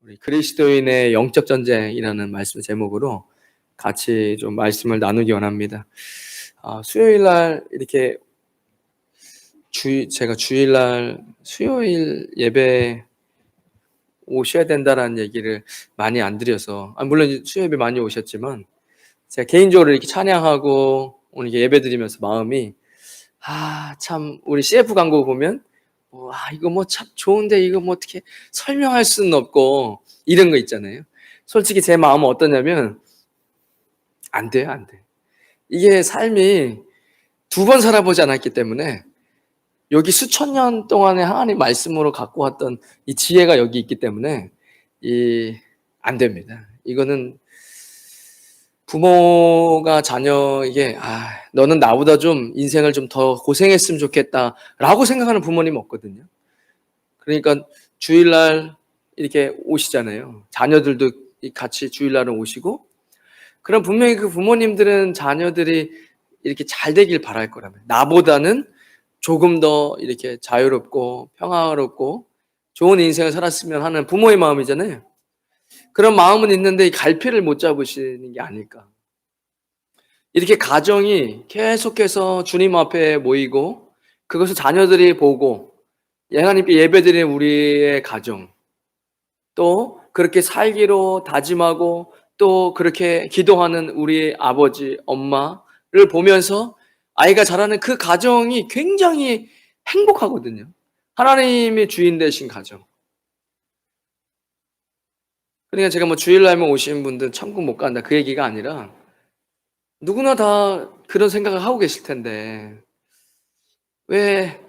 우리 그리스도인의 영적 전쟁이라는 말씀 제목으로 같이 좀 말씀을 나누기 원합니다. 수요일 날 이렇게 제가 주일날 수요일 예배 오셔야 된다라는 얘기를 많이 안 드려서, 물론 수요 예배 많이 오셨지만 제가 개인적으로 이렇게 찬양하고 오늘 이렇게 예배 드리면서 마음이 참 우리 CF 광고 보면 이거 뭐 참 좋은데 이거 뭐 어떻게 설명할 수는 없고 이런 거 있잖아요. 솔직히 제 마음은 어떠냐면 안 돼요, 안 돼. 이게 삶이 두 번 살아보지 않았기 때문에 여기 수천 년 동안의 하나님 말씀으로 갖고 왔던 이 지혜가 여기 있기 때문에 안 됩니다. 이거는 부모가 자녀에게 너는 나보다 좀 인생을 좀 더 고생했으면 좋겠다라고 생각하는 부모님 없거든요. 그러니까 주일날 이렇게 오시잖아요. 자녀들도 같이 주일날은 오시고, 그럼 분명히 그 부모님들은 자녀들이 이렇게 잘 되길 바랄 거라면, 나보다는 조금 더 이렇게 자유롭고 평화롭고 좋은 인생을 살았으면 하는 부모의 마음이잖아요. 그런 마음은 있는데 갈피를 못 잡으시는 게 아닐까. 이렇게 가정이 계속해서 주님 앞에 모이고 그것을 자녀들이 보고 하나님께 예배드리는 우리의 가정, 또 그렇게 살기로 다짐하고 또 그렇게 기도하는 우리 아버지, 엄마를 보면서 아이가 자라는 그 가정이 굉장히 행복하거든요. 하나님이 주인 되신 가정. 그러니까 제가 뭐 주일날만 오신 분들 천국 못 간다 그 얘기가 아니라, 누구나 다 그런 생각을 하고 계실 텐데 왜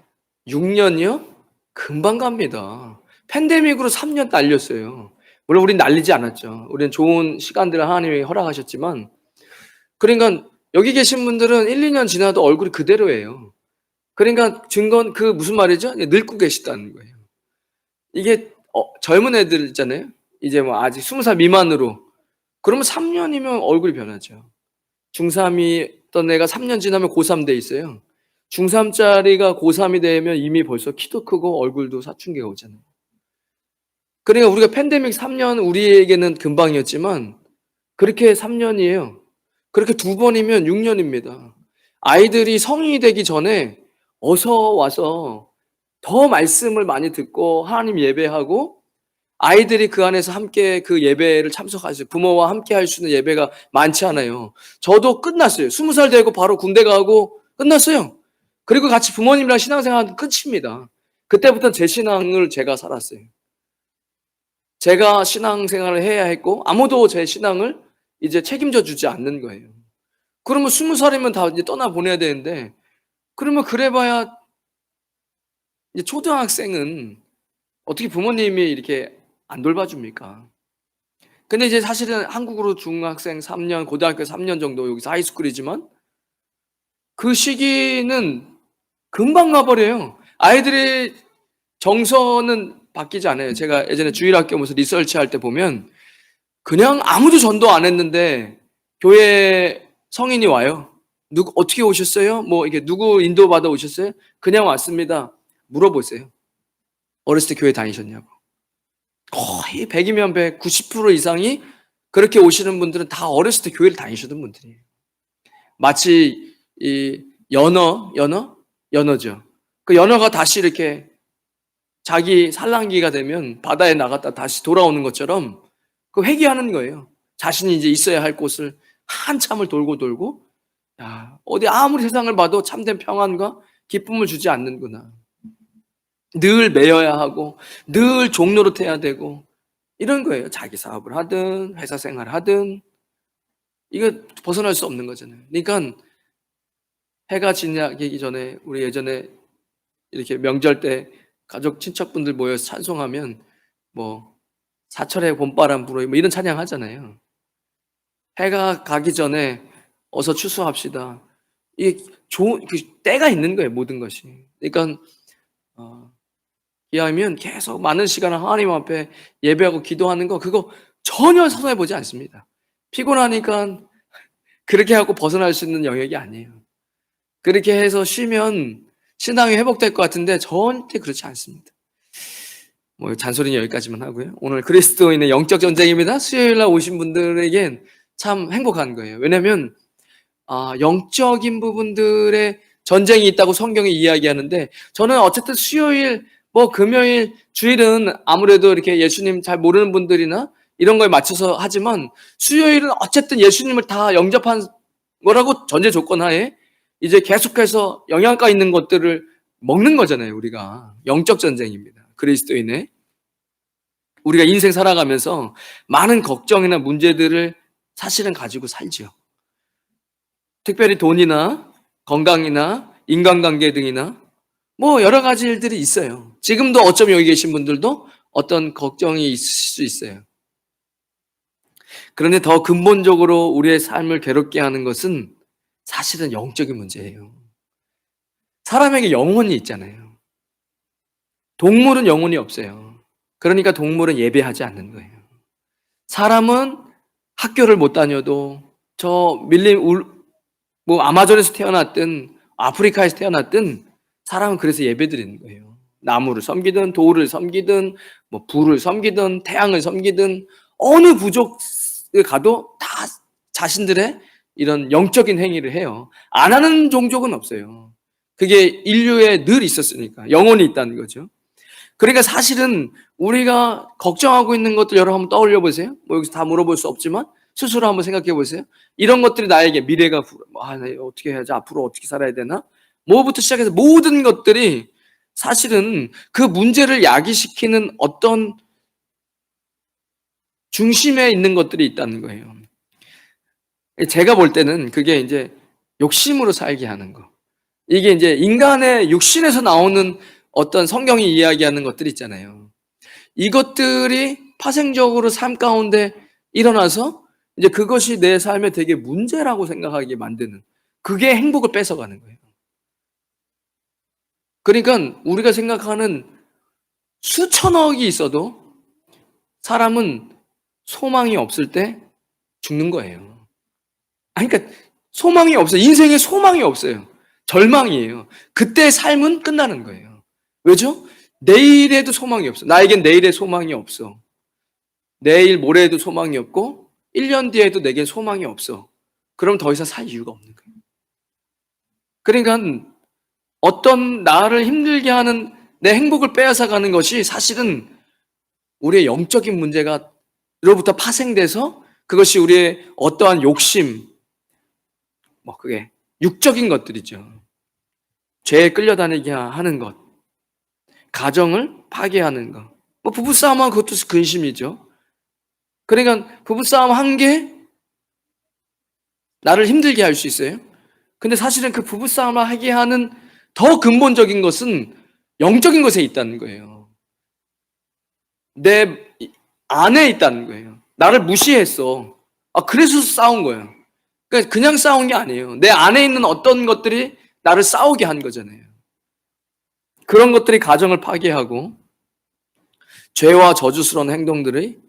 6년이요? 금방 갑니다. 팬데믹으로 3년 날렸어요. 물론 우린 날리지 않았죠. 우리는 좋은 시간들을 하나님이 허락하셨지만, 그러니까 여기 계신 분들은 1, 2년 지나도 얼굴이 그대로예요. 그러니까 증거는 그 무슨 말이죠? 늙고 계시다는 거예요. 이게 젊은 애들 있잖아요. 이제 뭐 아직 20살 미만으로. 그러면 3년이면 얼굴이 변하죠. 중3이던 애가 3년 지나면 고3 돼 있어요. 중3짜리가 고3이 되면 이미 벌써 키도 크고 얼굴도 사춘기가 오잖아요. 그러니까 우리가 팬데믹 3년 우리에게는 금방이었지만 그렇게 3년이에요. 그렇게 두 번이면 6년입니다. 아이들이 성인이 되기 전에 어서 와서 더 말씀을 많이 듣고 하나님 예배하고, 아이들이 그 안에서 함께 그 예배를 참석하세요. 부모와 함께 할 수 있는 예배가 많지 않아요. 저도 끝났어요. 20살 되고 바로 군대 가고 끝났어요. 그리고 같이 부모님이랑 신앙생활 끝입니다. 그때부터는 제 신앙을 제가 살았어요. 제가 신앙생활을 해야 했고 아무도 제 신앙을 이제 책임져 주지 않는 거예요. 그러면 20살이면 다 이제 떠나보내야 되는데, 그러면 그래봐야 이제 초등학생은 어떻게 부모님이 이렇게 안 돌봐줍니까? 근데 이제 사실은 한국으로 중학생 3년, 고등학교 3년 정도, 여기서 하이스쿨이지만 그 시기는 금방 가버려요. 아이들의 정서는 바뀌지 않아요. 제가 예전에 주일학교 오면서 리서치할 때 보면 그냥 아무도 전도 안 했는데 교회 성인이 와요. 어떻게 오셨어요? 뭐 이게 누구 인도받아 오셨어요? 그냥 왔습니다. 물어보세요. 어렸을 때 교회 다니셨냐고. 거의 100이면 100, 90% 이상이 그렇게 오시는 분들은 다 어렸을 때 교회를 다니셨던 분들이에요. 마치 이 연어죠. 그 연어가 다시 이렇게 자기 산란기가 되면 바다에 나갔다 다시 돌아오는 것처럼 그 회귀하는 거예요. 자신이 이제 있어야 할 곳을 한참을 돌고 어디 아무리 세상을 봐도 참된 평안과 기쁨을 주지 않는구나. 늘 매여야 하고 늘 종노릇해야 되고 이런 거예요. 자기 사업을 하든 회사 생활을 하든 이거 벗어날 수 없는 거잖아요. 그러니까 해가 지기 전에, 우리 예전에 이렇게 명절 때 가족 친척분들 모여서 찬송하면 뭐 사철의 봄바람 불어 뭐 이런 찬양 하잖아요. 해가 가기 전에 어서 추수합시다. 이게 좋은 때가 있는 거예요, 모든 것이. 그러니까 이하면 계속 많은 시간을 하나님 앞에 예배하고 기도하는 거, 그거 전혀 손해 보지 않습니다. 피곤하니까 그렇게 하고 벗어날 수 있는 영역이 아니에요. 그렇게 해서 쉬면 신앙이 회복될 것 같은데 절대 그렇지 않습니다. 뭐 잔소리는 여기까지만 하고요. 오늘 그리스도인의 영적 전쟁입니다. 수요일 날 오신 분들에겐 참 행복한 거예요. 왜냐하면 영적인 부분들의 전쟁이 있다고 성경이 이야기하는데, 저는 어쨌든 수요일, 뭐 금요일, 주일은 아무래도 이렇게 예수님 잘 모르는 분들이나 이런 거에 맞춰서 하지만, 수요일은 어쨌든 예수님을 다 영접한 거라고 전제 조건 하에 이제 계속해서 영양가 있는 것들을 먹는 거잖아요. 우리가 영적 전쟁입니다. 그리스도인의, 우리가 인생 살아가면서 많은 걱정이나 문제들을 사실은 가지고 살지요. 특별히 돈이나 건강이나 인간관계 등이나 뭐 여러 가지 일들이 있어요. 지금도 어쩌면 여기 계신 분들도 어떤 걱정이 있을 수 있어요. 그런데 더 근본적으로 우리의 삶을 괴롭게 하는 것은 사실은 영적인 문제예요. 사람에게 영혼이 있잖아요. 동물은 영혼이 없어요. 그러니까 동물은 예배하지 않는 거예요. 사람은 학교를 못 다녀도 저 뭐 아마존에서 태어났든 아프리카에서 태어났든 사람은 그래서 예배드리는 거예요. 나무를 섬기든 돌을 섬기든 뭐 불을 섬기든 태양을 섬기든 어느 부족에 가도 다 자신들의 이런 영적인 행위를 해요. 안 하는 종족은 없어요. 그게 인류에 늘 있었으니까 영혼이 있다는 거죠. 그러니까 사실은 우리가 걱정하고 있는 것들 여러분 한번 떠올려 보세요. 뭐 여기서 다 물어볼 수 없지만 스스로 한번 생각해 보세요. 이런 것들이 나에게 미래가 나 어떻게 해야지, 앞으로 어떻게 살아야 되나? 뭐부터 시작해서 모든 것들이 사실은 그 문제를 야기시키는 어떤 중심에 있는 것들이 있다는 거예요. 제가 볼 때는 그게 이제 욕심으로 살게 하는 거. 이게 이제 인간의 육신에서 나오는 어떤 성경이 이야기하는 것들 있잖아요. 이것들이 파생적으로 삶 가운데 일어나서 이제 그것이 내 삶에 되게 문제라고 생각하게 만드는, 그게 행복을 뺏어가는 거예요. 그러니까 우리가 생각하는 수천억이 있어도 사람은 소망이 없을 때 죽는 거예요. 그러니까 소망이 없어요. 인생에 소망이 없어요. 절망이에요. 그때 삶은 끝나는 거예요. 왜죠? 내일에도 소망이 없어. 나에겐 내일에 소망이 없어. 내일 모레에도 소망이 없고 1년 뒤에도 내겐 소망이 없어. 그럼 더 이상 살 이유가 없는 거예요. 그러니까 어떤 나를 힘들게 하는 내 행복을 빼앗아가는 것이 사실은 우리의 영적인 문제가로부터 파생돼서 그것이 우리의 어떠한 욕심, 뭐 그게 육적인 것들이죠. 죄에 끌려다니게 하는 것, 가정을 파괴하는 것, 뭐 부부싸움은 그것도 근심이죠. 그러니까 부부싸움 한 게 나를 힘들게 할 수 있어요. 근데 사실은 그 부부싸움을 하게 하는 더 근본적인 것은 영적인 것에 있다는 거예요. 내 안에 있다는 거예요. 나를 무시했어. 그래서 싸운 거예요. 그러니까 그냥 싸운 게 아니에요. 내 안에 있는 어떤 것들이 나를 싸우게 한 거잖아요. 그런 것들이 가정을 파괴하고 죄와 저주스러운 행동들이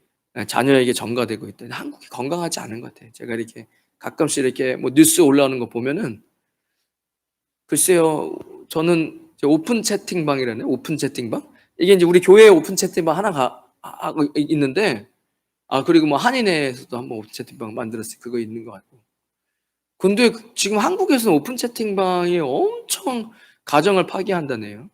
자녀에게 전가되고 있다. 한국이 건강하지 않은 것 같아요. 제가 이렇게 가끔씩 이렇게 뭐 뉴스 올라오는 거 보면은, 글쎄요, 저는 오픈 채팅방이라네요. 오픈 채팅방? 이게 이제 우리 교회에 오픈 채팅방 하나 하고 있는데, 그리고 뭐 한인회에서도 한번 오픈 채팅방 만들었어요. 그거 있는 것 같고. 근데 지금 한국에서는 오픈 채팅방이 엄청 가정을 파괴한다네요.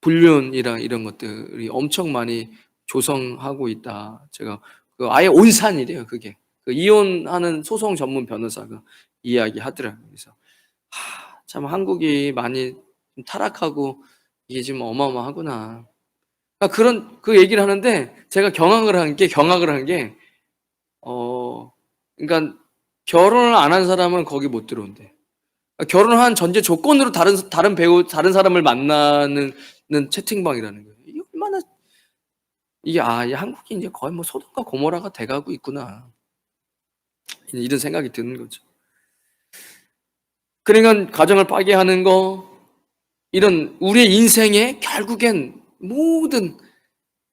불륜이랑 이런 것들이 엄청 많이 조성하고 있다. 제가 아예 온산이래요. 그게 이혼하는 소송 전문 변호사가 이야기하더라고요. 그래서 참 한국이 많이 타락하고 이게 지금 어마어마하구나. 그런 그 얘기를 하는데 제가 경악을 한 게 그러니까 결혼을 안 한 사람은 거기 못 들어온대. 결혼한 전제 조건으로 다른 사람을 만나는 채팅방이라는 거예요. 이게 얼마나 이게 한국이 이제 거의 뭐 소돔과 고모라가 돼가고 있구나, 이런 생각이 드는 거죠. 그러니까 가정을 파괴하는 거, 이런 우리의 인생에 결국엔 모든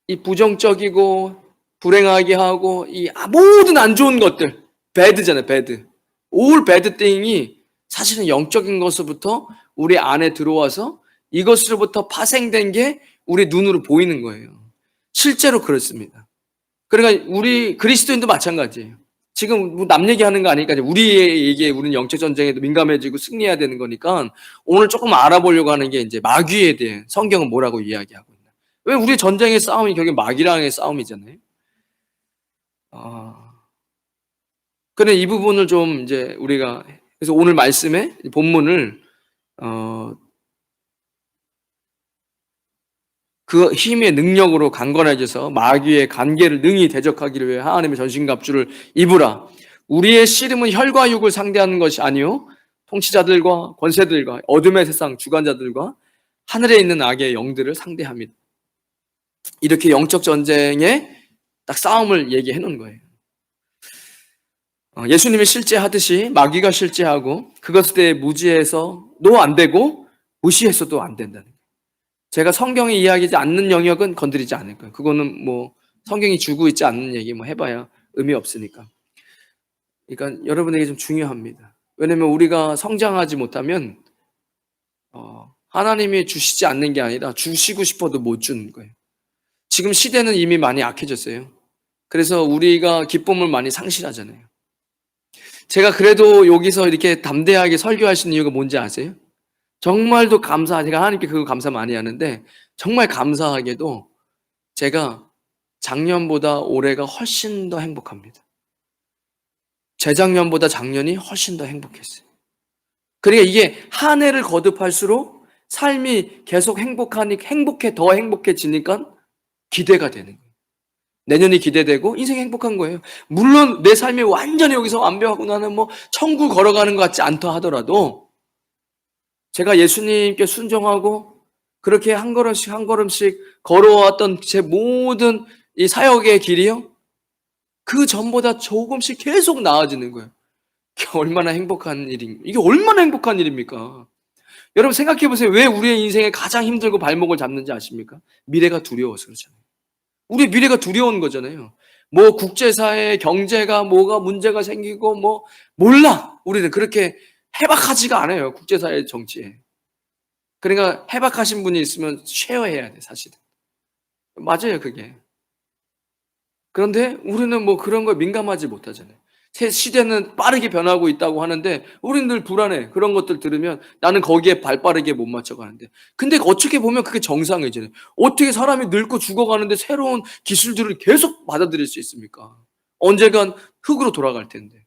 이 부정적이고 불행하게 하고 이 모든 안 좋은 것들, 배드잖아요. 배드. 올 배드 띵이 사실은 영적인 것으로부터 우리 안에 들어와서 이것으로부터 파생된 게 우리 눈으로 보이는 거예요. 실제로 그렇습니다. 그러니까 우리 그리스도인도 마찬가지예요. 지금 뭐 남 얘기하는 거 아니니까 우리에게 우리는 영적 전쟁에도 민감해지고 승리해야 되는 거니까 오늘 조금 알아보려고 하는 게 이제 마귀에 대해 성경은 뭐라고 이야기하고 있나. 왜 우리 전쟁의 싸움이 결국 마귀랑의 싸움이잖아요. 그래 이 부분을 좀 이제 우리가 그래서 오늘 말씀의 본문을 그 힘의 능력으로 강건해져서 마귀의 관계를 능히 대적하기를 위해 하나님의 전신갑주를 입으라. 우리의 씨름은 혈과 육을 상대하는 것이 아니요 통치자들과 권세들과 어둠의 세상 주관자들과 하늘에 있는 악의 영들을 상대합니다. 이렇게 영적 전쟁의 딱 싸움을 얘기해 놓은 거예요. 예수님이 실제하듯이 마귀가 실제하고 그것에 대해 무지해서도 안 되고 무시해서도 안 된다는 거예요. 제가 성경이 이야기하지 않는 영역은 건드리지 않을 거예요. 그거는 뭐 성경이 주고 있지 않는 얘기 뭐 해봐야 의미 없으니까. 그러니까 여러분에게 좀 중요합니다. 왜냐면 우리가 성장하지 못하면 하나님이 주시지 않는 게 아니라 주시고 싶어도 못 주는 거예요. 지금 시대는 이미 많이 악해졌어요. 그래서 우리가 기쁨을 많이 상실하잖아요. 제가 그래도 여기서 이렇게 담대하게 설교할 수 있는 이유가 뭔지 아세요? 정말도 제가 하나님께 그거 감사 많이 하는데 정말 감사하게도 제가 작년보다 올해가 훨씬 더 행복합니다. 재작년보다 작년이 훨씬 더 행복했어요. 그러니까 이게 한 해를 거듭할수록 삶이 계속 더 행복해지니까 기대가 되는 거예요. 내년이 기대되고 인생이 행복한 거예요. 물론 내 삶이 완전히 여기서 완벽하고 나는 뭐 천국 걸어가는 것 같지 않다 하더라도 제가 예수님께 순종하고 그렇게 한 걸음씩 한 걸음씩 걸어왔던 제 모든 이 사역의 길이요. 그 전보다 조금씩 계속 나아지는 거예요. 이게 얼마나 행복한 일입니까? 여러분 생각해 보세요. 왜 우리의 인생에 가장 힘들고 발목을 잡는지 아십니까? 미래가 두려워서 그렇잖아요. 우리 미래가 두려운 거잖아요. 뭐 국제사회 경제가 뭐가 문제가 생기고 뭐 몰라. 우리는 그렇게 해박하지가 않아요. 국제사회 정치에. 그러니까 해박하신 분이 있으면 쉐어해야 돼, 사실은. 맞아요, 그게. 그런데 우리는 뭐 그런 거에 민감하지 못하잖아요. 새 시대는 빠르게 변하고 있다고 하는데 우리는 늘 불안해. 그런 것들 들으면 나는 거기에 발 빠르게 못 맞춰가는데. 근데 어떻게 보면 그게 정상이잖아요. 어떻게 사람이 늙고 죽어가는데 새로운 기술들을 계속 받아들일 수 있습니까? 언젠간 흙으로 돌아갈 텐데.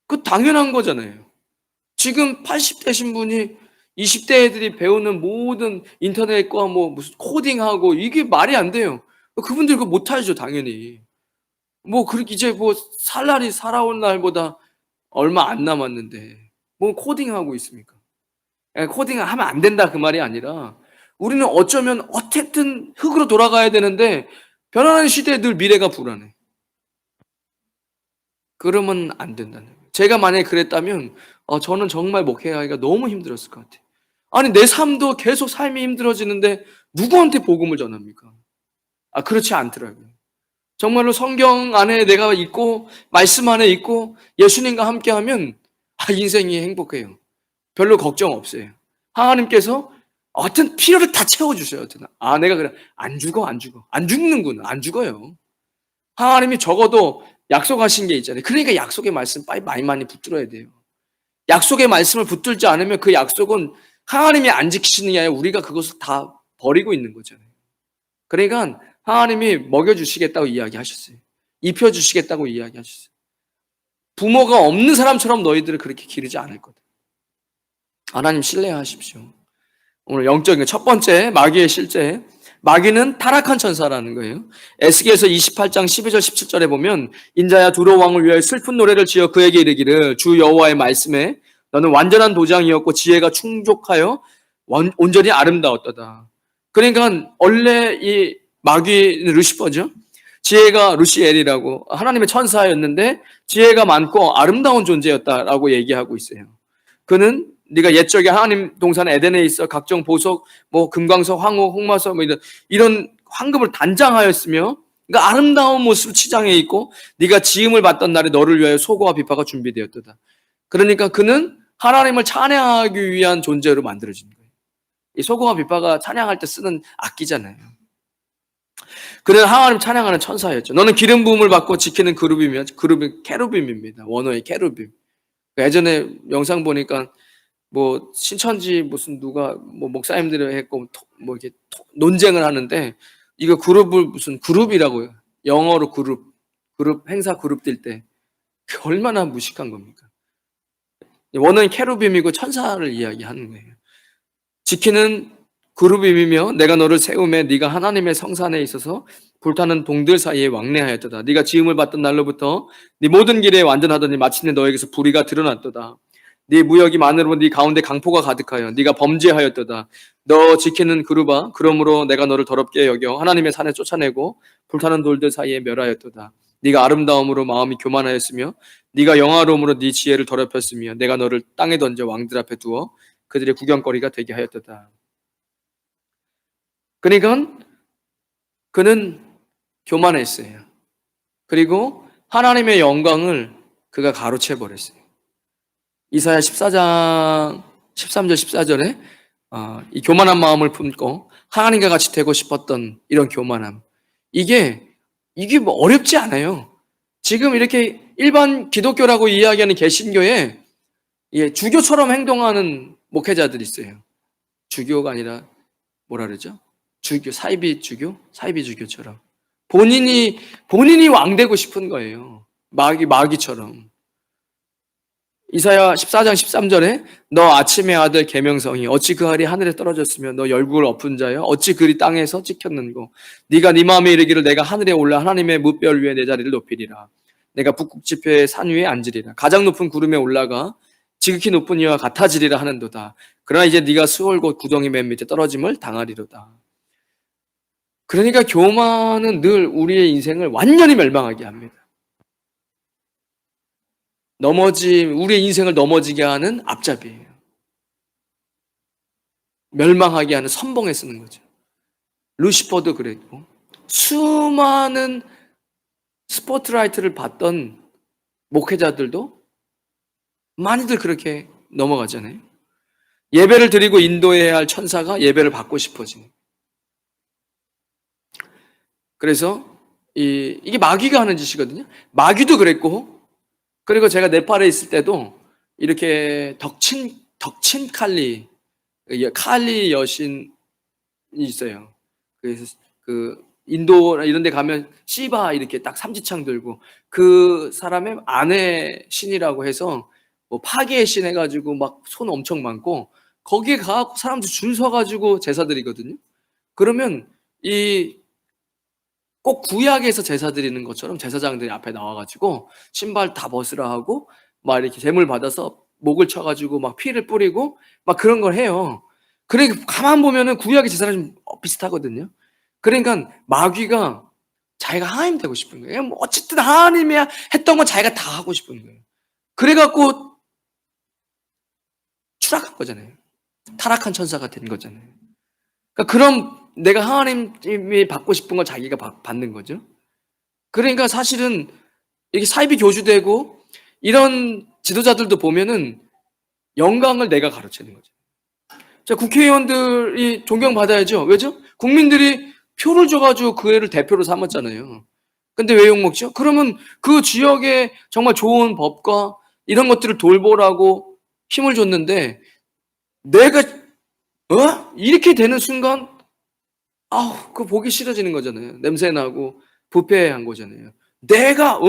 그 당연한 거잖아요. 지금 80대신 분이 20대 애들이 배우는 모든 인터넷과 뭐 무슨 코딩하고 이게 말이 안 돼요. 그분들 그거 못하죠, 당연히. 뭐 그렇게 이제 뭐 살 날이 살아온 날보다 얼마 안 남았는데 뭐 코딩하고 있습니까? 코딩을 하면 안 된다 그 말이 아니라 우리는 어쩌면 어쨌든 흙으로 돌아가야 되는데 변화하는 시대에 늘 미래가 불안해. 그러면 안 된다는 거예요. 제가 만약에 그랬다면 저는 정말 목회하기가 너무 힘들었을 것 같아요. 아니 내 삶도 계속 삶이 힘들어지는데 누구한테 복음을 전합니까? 그렇지 않더라고요. 정말로 성경 안에 내가 있고 말씀 안에 있고 예수님과 함께하면 인생이 행복해요. 별로 걱정 없어요. 하나님께서 어떤 필요를 다 채워주셔요. 내가 그래 안 죽어 안 죽는구나 안 죽어요. 하나님이 적어도 약속하신 게 있잖아요. 그러니까 약속의 말씀 많이 붙들어야 돼요. 약속의 말씀을 붙들지 않으면 그 약속은 하나님이 안 지키시는 게 아니라 우리가 그것을 다 버리고 있는 거잖아요. 그러니까 하나님이 먹여주시겠다고 이야기하셨어요. 입혀주시겠다고 이야기하셨어요. 부모가 없는 사람처럼 너희들을 그렇게 기르지 않을 거다. 하나님 신뢰하십시오. 오늘 영적인 첫 번째 마귀의 실제. 마귀는 타락한 천사라는 거예요. 에스겔서 28장 12절 17절에 보면 인자야 두로 왕을 위하여 슬픈 노래를 지어 그에게 이르기를 주 여호와의 말씀에 너는 완전한 도장이었고 지혜가 충족하여 온전히 아름다웠도다. 그러니까 원래 이 마귀는 루시퍼죠. 지혜가 루시엘이라고 하나님의 천사였는데 지혜가 많고 아름다운 존재였다라고 얘기하고 있어요. 그는 네가 옛적에 하나님 동산 에덴에 있어 각종 보석, 뭐 금광석, 황호, 홍마석 뭐 이런 황금을 단장하였으며 그러니까 아름다운 모습으로 치장해 있고 네가 지음을 받던 날에 너를 위하여 소고와 비파가 준비되었도다. 그러니까 그는 하나님을 찬양하기 위한 존재로 만들어진 거예요. 이 소고와 비파가 찬양할 때 쓰는 악기잖아요. 그는 하나님 찬양하는 천사였죠. 너는 기름 부음을 받고 지키는 그룹이면 그룹이 케루빔입니다. 원어의 케루빔. 예전에 영상 보니까 뭐 신천지 무슨 누가 뭐 목사님들이 했고 뭐 이렇게 논쟁을 하는데 이거 그룹을 무슨 그룹이라고요. 영어로 그룹 행사 그룹 뛸 때 얼마나 무식한 겁니까? 원어는 케루빔이고 천사를 이야기하는 거예요. 지키는 그룹임이며 내가 너를 세우매 네가 하나님의 성산에 있어서 불타는 동들 사이에 왕래하였도다. 네가 지음을 받던 날로부터 네 모든 길에 완전하더니 마침내 너에게서 불의가 드러났도다. 네 무역이 많으므로 네 가운데 강포가 가득하여 네가 범죄하였도다. 너 지키는 그룹아, 그러므로 내가 너를 더럽게 여겨 하나님의 산에 쫓아내고 불타는 돌들 사이에 멸하였도다. 네가 아름다움으로 마음이 교만하였으며 네가 영화로움으로 네 지혜를 더럽혔으며 내가 너를 땅에 던져 왕들 앞에 두어 그들의 구경거리가 되게 하였도다. 그러니까 그는 교만했어요. 그리고 하나님의 영광을 그가 가로채 버렸어요. 이사야 14장 13절 14절에 이 교만한 마음을 품고 하나님과 같이 되고 싶었던 이런 교만함, 이게 뭐 어렵지 않아요. 지금 이렇게 일반 기독교라고 이야기하는 개신교에 주교처럼 행동하는 목회자들이 있어요. 주교가 아니라 뭐라 그러죠? 주교, 사이비 주교처럼 본인이 왕 되고 싶은 거예요. 마귀처럼. 이사야 14장 13절에 너 아침의 아들 계명성이 어찌 그 알이 하늘에 떨어졌으며 너 열국을 엎은 자여 어찌 그리 땅에서 찍혔는고 네가 네 마음에 이르기를 내가 하늘에 올라 하나님의 무별 위에 내 자리를 높이리라. 내가 북극 지폐의 산 위에 앉으리라. 가장 높은 구름에 올라가 지극히 높은 이와 같아지리라 하는도다. 그러나 이제 네가 수월 곧 구덩이 맨 밑에 떨어짐을 당하리로다. 그러니까 교만은 늘 우리의 인생을 완전히 멸망하게 합니다. 우리의 인생을 넘어지게 하는 앞잡이에요. 멸망하게 하는 선봉에 쓰는 거죠. 루시퍼도 그랬고 수많은 스포트라이트를 받던 목회자들도 많이들 그렇게 넘어가잖아요. 예배를 드리고 인도해야 할 천사가 예배를 받고 싶어지는. 그래서 이게 마귀가 하는 짓이거든요. 마귀도 그랬고, 그리고 제가 네팔에 있을 때도 이렇게 덕친 칼리 여신이 있어요. 그래서 그 인도 이런 데 가면 시바 이렇게 딱 삼지창 들고 그 사람의 아내 신이라고 해서 뭐 파괴의 신 해가지고 막 손 엄청 많고 거기에 가서 사람들 줄 서가지고 제사 드리거든요. 그러면 꼭 구약에서 제사 드리는 것처럼 제사장들이 앞에 나와가지고 신발 다 벗으라 하고 막 이렇게 제물 받아서 목을 쳐가지고 막 피를 뿌리고 막 그런 걸 해요. 그러니까 가만 보면은 구약의 제사랑 좀 비슷하거든요. 그러니까 마귀가 자기가 하나님 되고 싶은 거예요. 뭐 어쨌든 하나님이 했던 건 자기가 다 하고 싶은 거예요. 그래갖고 추락한 거잖아요. 타락한 천사가 된 거잖아요. 그러니까 그럼 내가 하나님이 받고 싶은 걸 자기가 받는 거죠. 그러니까 사실은 이게 사이비 교주되고 이런 지도자들도 보면은 영광을 내가 가로채는 거죠. 자, 국회의원들이 존경받아야죠. 왜죠? 국민들이 표를 줘가지고 그 애를 대표로 삼았잖아요. 근데 왜 욕먹죠? 그러면 그 지역에 정말 좋은 법과 이런 것들을 돌보라고 힘을 줬는데 내가 이렇게 되는 순간 그거 보기 싫어지는 거잖아요. 냄새 나고 부패한 거잖아요. 내가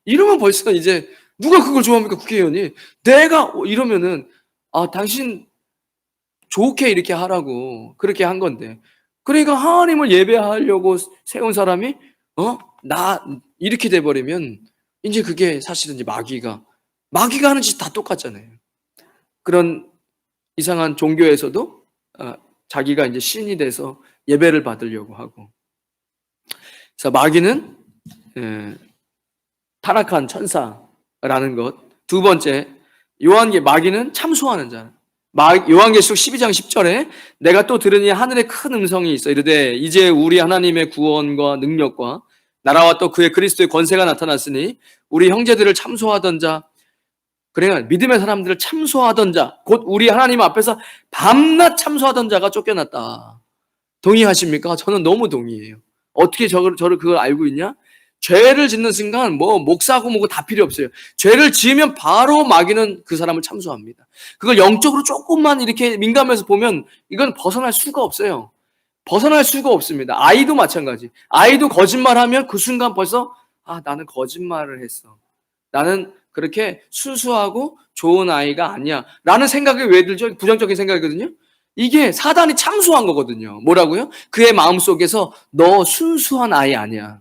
이러면 벌써 이제 누가 그걸 좋아합니까? 국회의원이. 내가 이러면은 당신 좋게 이렇게 하라고 그렇게 한 건데. 그러니까 하나님을 예배하려고 세운 사람이 나 이렇게 돼 버리면 이제 그게 사실은 이제 마귀가 하는 짓 다 똑같잖아요. 그런 이상한 종교에서도 자기가 이제 신이 돼서 예배를 받으려고 하고. 그래서 마귀는 타락한 천사라는 것. 두 번째, 마귀는 참소하는 자. 요한계시록 12장 10절에 내가 또 들으니 하늘에 큰 음성이 있어 이르되 이제 우리 하나님의 구원과 능력과 나라와 또 그의 그리스도의 권세가 나타났으니 우리 형제들을 참소하던 자 그러니까 믿음의 사람들을 참소하던 자, 곧 우리 하나님 앞에서 밤낮 참소하던 자가 쫓겨났다. 동의하십니까? 저는 너무 동의해요. 어떻게 저를 그걸 알고 있냐? 죄를 짓는 순간 뭐 목사고 뭐고 다 필요 없어요. 죄를 지으면 바로 마귀는 그 사람을 참소합니다. 그걸 영적으로 조금만 이렇게 민감해서 보면 이건 벗어날 수가 없어요. 벗어날 수가 없습니다. 아이도 마찬가지. 아이도 거짓말하면 그 순간 벌써 나는 거짓말을 했어. 나는 그렇게 순수하고 좋은 아이가 아니야. 라는 생각이 왜 들죠? 부정적인 생각이거든요. 이게 사단이 참소한 거거든요. 뭐라고요? 그의 마음속에서 너 순수한 아이 아니야.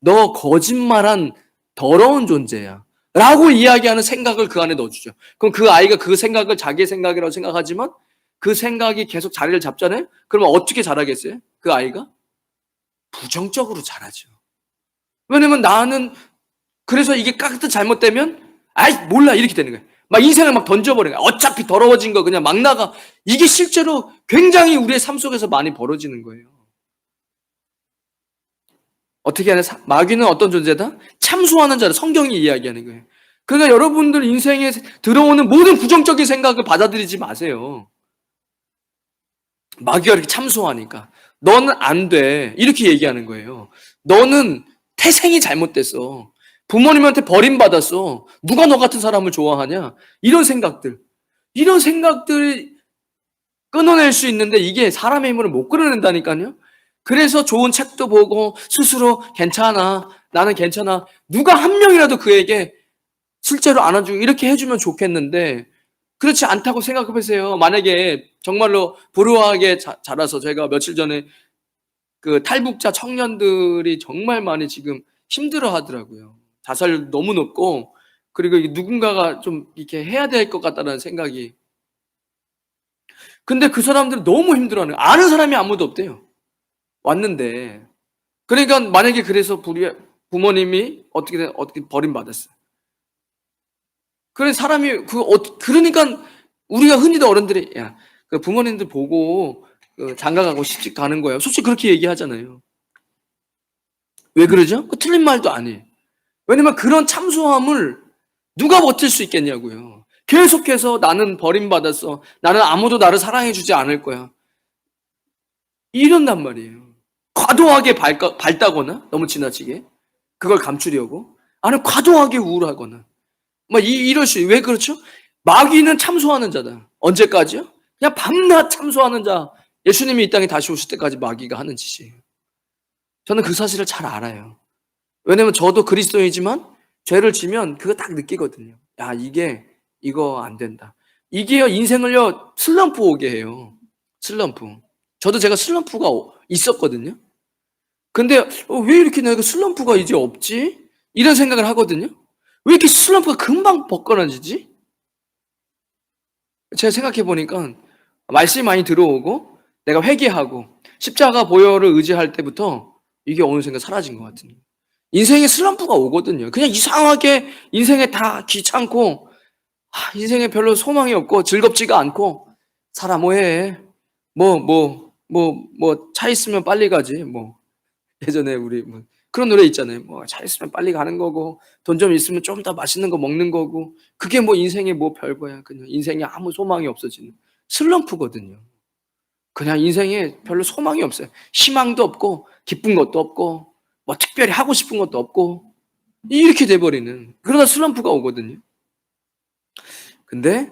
너 거짓말한 더러운 존재야. 라고 이야기하는 생각을 그 안에 넣어주죠. 그럼 그 아이가 그 생각을 자기의 생각이라고 생각하지만 그 생각이 계속 자리를 잡잖아요? 그러면 어떻게 자라겠어요? 그 아이가? 부정적으로 자라죠. 왜냐면 나는 그래서 이게 깍듯 잘못되면 아이 몰라 이렇게 되는 거예요. 막 인생을 막 던져버리는 거예요. 어차피 더러워진 거 그냥 막 나가. 이게 실제로 굉장히 우리의 삶 속에서 많이 벌어지는 거예요. 어떻게 하냐? 마귀는 어떤 존재다? 참소하는 자를 성경이 이야기하는 거예요. 그러니까 여러분들 인생에 들어오는 모든 부정적인 생각을 받아들이지 마세요. 마귀가 이렇게 참소하니까 너는 안 돼. 이렇게 얘기하는 거예요. 너는 태생이 잘못됐어. 부모님한테 버림받았어. 누가 너 같은 사람을 좋아하냐? 이런 생각들. 이런 생각들을 끊어낼 수 있는데 이게 사람의 힘으로 못 끊어낸다니까요. 그래서 좋은 책도 보고 스스로 괜찮아. 나는 괜찮아. 누가 한 명이라도 그에게 실제로 안아주고 이렇게 해주면 좋겠는데 그렇지 않다고 생각해 보세요. 만약에 정말로 불우하게 자라서 제가 며칠 전에 그 탈북자 청년들이 정말 많이 지금 힘들어 하더라고요. 자살률 너무 높고 그리고 누군가가 좀 이렇게 해야 될 것 같다는 생각이. 근데 그 사람들은 너무 힘들어하는 거예요. 아는 사람이 아무도 없대요. 왔는데 그러니까 만약에 그래서 부모님이 어떻게 버림받았어요. 그래 사람이 그러니까 우리가 흔히도 어른들이 그 부모님들 보고 그 장가 가고 시집 가는 거예요. 솔직히 그렇게 얘기하잖아요. 왜 그러죠? 그 틀린 말도 아니에요. 왜냐면 그런 참소함을 누가 버틸 수 있겠냐고요. 계속해서 나는 버림받았어. 나는 아무도 나를 사랑해주지 않을 거야. 이런단 말이에요. 과도하게 밝다거나 너무 지나치게 그걸 감추려고 아니면 과도하게 우울하거나 이럴 수. 왜 그렇죠? 마귀는 참소하는 자다. 언제까지요? 그냥 밤낮 참소하는 자. 예수님이 이 땅에 다시 오실 때까지 마귀가 하는 짓이에요. 저는 그 사실을 잘 알아요. 왜냐면 저도 그리스도이지만 죄를 지면 그거 딱 느끼거든요. 이거 안 된다. 이게요, 인생을요, 슬럼프 오게 해요. 슬럼프. 저도 제가 슬럼프가 있었거든요. 근데 왜 이렇게 내가 슬럼프가 이제 없지? 이런 생각을 하거든요. 왜 이렇게 슬럼프가 금방 벗겨나지지? 제가 생각해 보니까 말씀이 많이 들어오고 내가 회개하고 십자가 보혈을 의지할 때부터 이게 어느샌가 사라진 것 같은 거예요. 인생에 슬럼프가 오거든요. 그냥 이상하게 인생에 다 귀찮고 인생에 별로 소망이 없고 즐겁지가 않고 살아 뭐해? 차 있으면 빨리 가지. 예전에 우리 그런 노래 있잖아요. 차 있으면 빨리 가는 거고 돈 좀 있으면 좀 더 맛있는 거 먹는 거고 그게 인생에 별거야. 그냥 인생에 아무 소망이 없어지는 슬럼프거든요. 그냥 인생에 별로 소망이 없어요. 희망도 없고 기쁜 것도 없고 특별히 하고 싶은 것도 없고 이렇게 돼버리는 그러다 슬럼프가 오거든요. 근데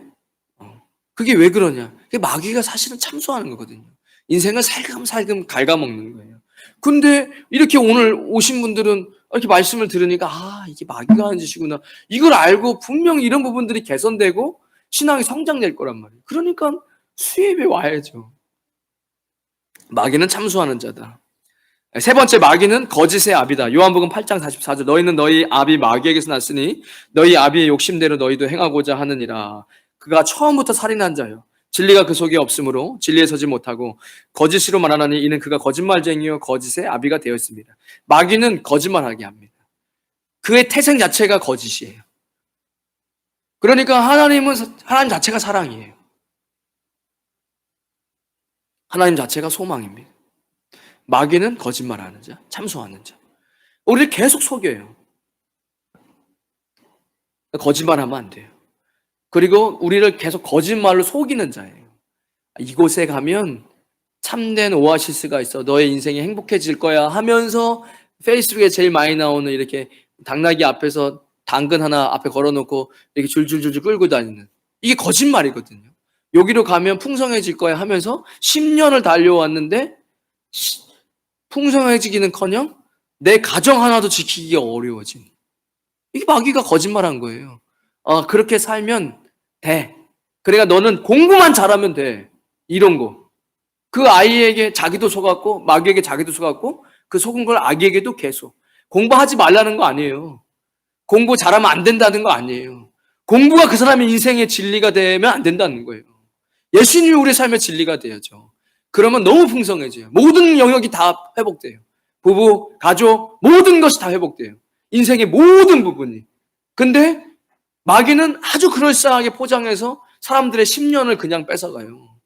그게 왜 그러냐? 그게 마귀가 사실은 참소하는 거거든요. 인생을 살금살금 갉아먹는 거예요. 근데 이렇게 오늘 오신 분들은 이렇게 말씀을 들으니까 이게 마귀가 하는 짓이구나. 이걸 알고 분명히 이런 부분들이 개선되고 신앙이 성장될 거란 말이에요. 그러니까 수입에 와야죠. 마귀는 참소하는 자다. 세 번째, 마귀는 거짓의 아비다. 요한복음 8장 44절. 너희는 너희 아비 마귀에게서 났으니 너희 아비의 욕심대로 너희도 행하고자 하느니라. 그가 처음부터 살인한 자요. 진리가 그 속에 없으므로 진리에 서지 못하고 거짓으로 말하나니 이는 그가 거짓말쟁이요 거짓의 아비가 되었습니다. 마귀는 거짓말하게 합니다. 그의 태생 자체가 거짓이에요. 그러니까 하나님 자체가 사랑이에요. 하나님 자체가 소망입니다. 마귀는 거짓말하는 자, 참소하는 자. 우리를 계속 속여요. 거짓말하면 안 돼요. 그리고 우리를 계속 거짓말로 속이는 자예요. 이곳에 가면 참된 오아시스가 있어. 너의 인생이 행복해질 거야 하면서 페이스북에 제일 많이 나오는 이렇게 당나귀 앞에서 당근 하나 앞에 걸어놓고 이렇게 줄줄줄줄 끌고 다니는, 이게 거짓말이거든요. 여기로 가면 풍성해질 거야 하면서 10년을 달려왔는데 풍성해지기는커녕 내 가정 하나도 지키기가 어려워진, 이게 마귀가 거짓말한 거예요. 그렇게 살면 돼. 그러니까 너는 공부만 잘하면 돼. 이런 거. 그 아이에게 자기도 속았고 마귀에게 자기도 속았고 그 속은 걸 아기에게도 계속. 공부하지 말라는 거 아니에요. 공부 잘하면 안 된다는 거 아니에요. 공부가 그 사람의 인생의 진리가 되면 안 된다는 거예요. 예수님이 우리 삶의 진리가 돼야죠. 그러면 너무 풍성해져요. 모든 영역이 다 회복돼요. 부부, 가족, 모든 것이 다 회복돼요. 인생의 모든 부분이. 근데 마귀는 아주 그럴싸하게 포장해서 사람들의 10년을 그냥 뺏어가요.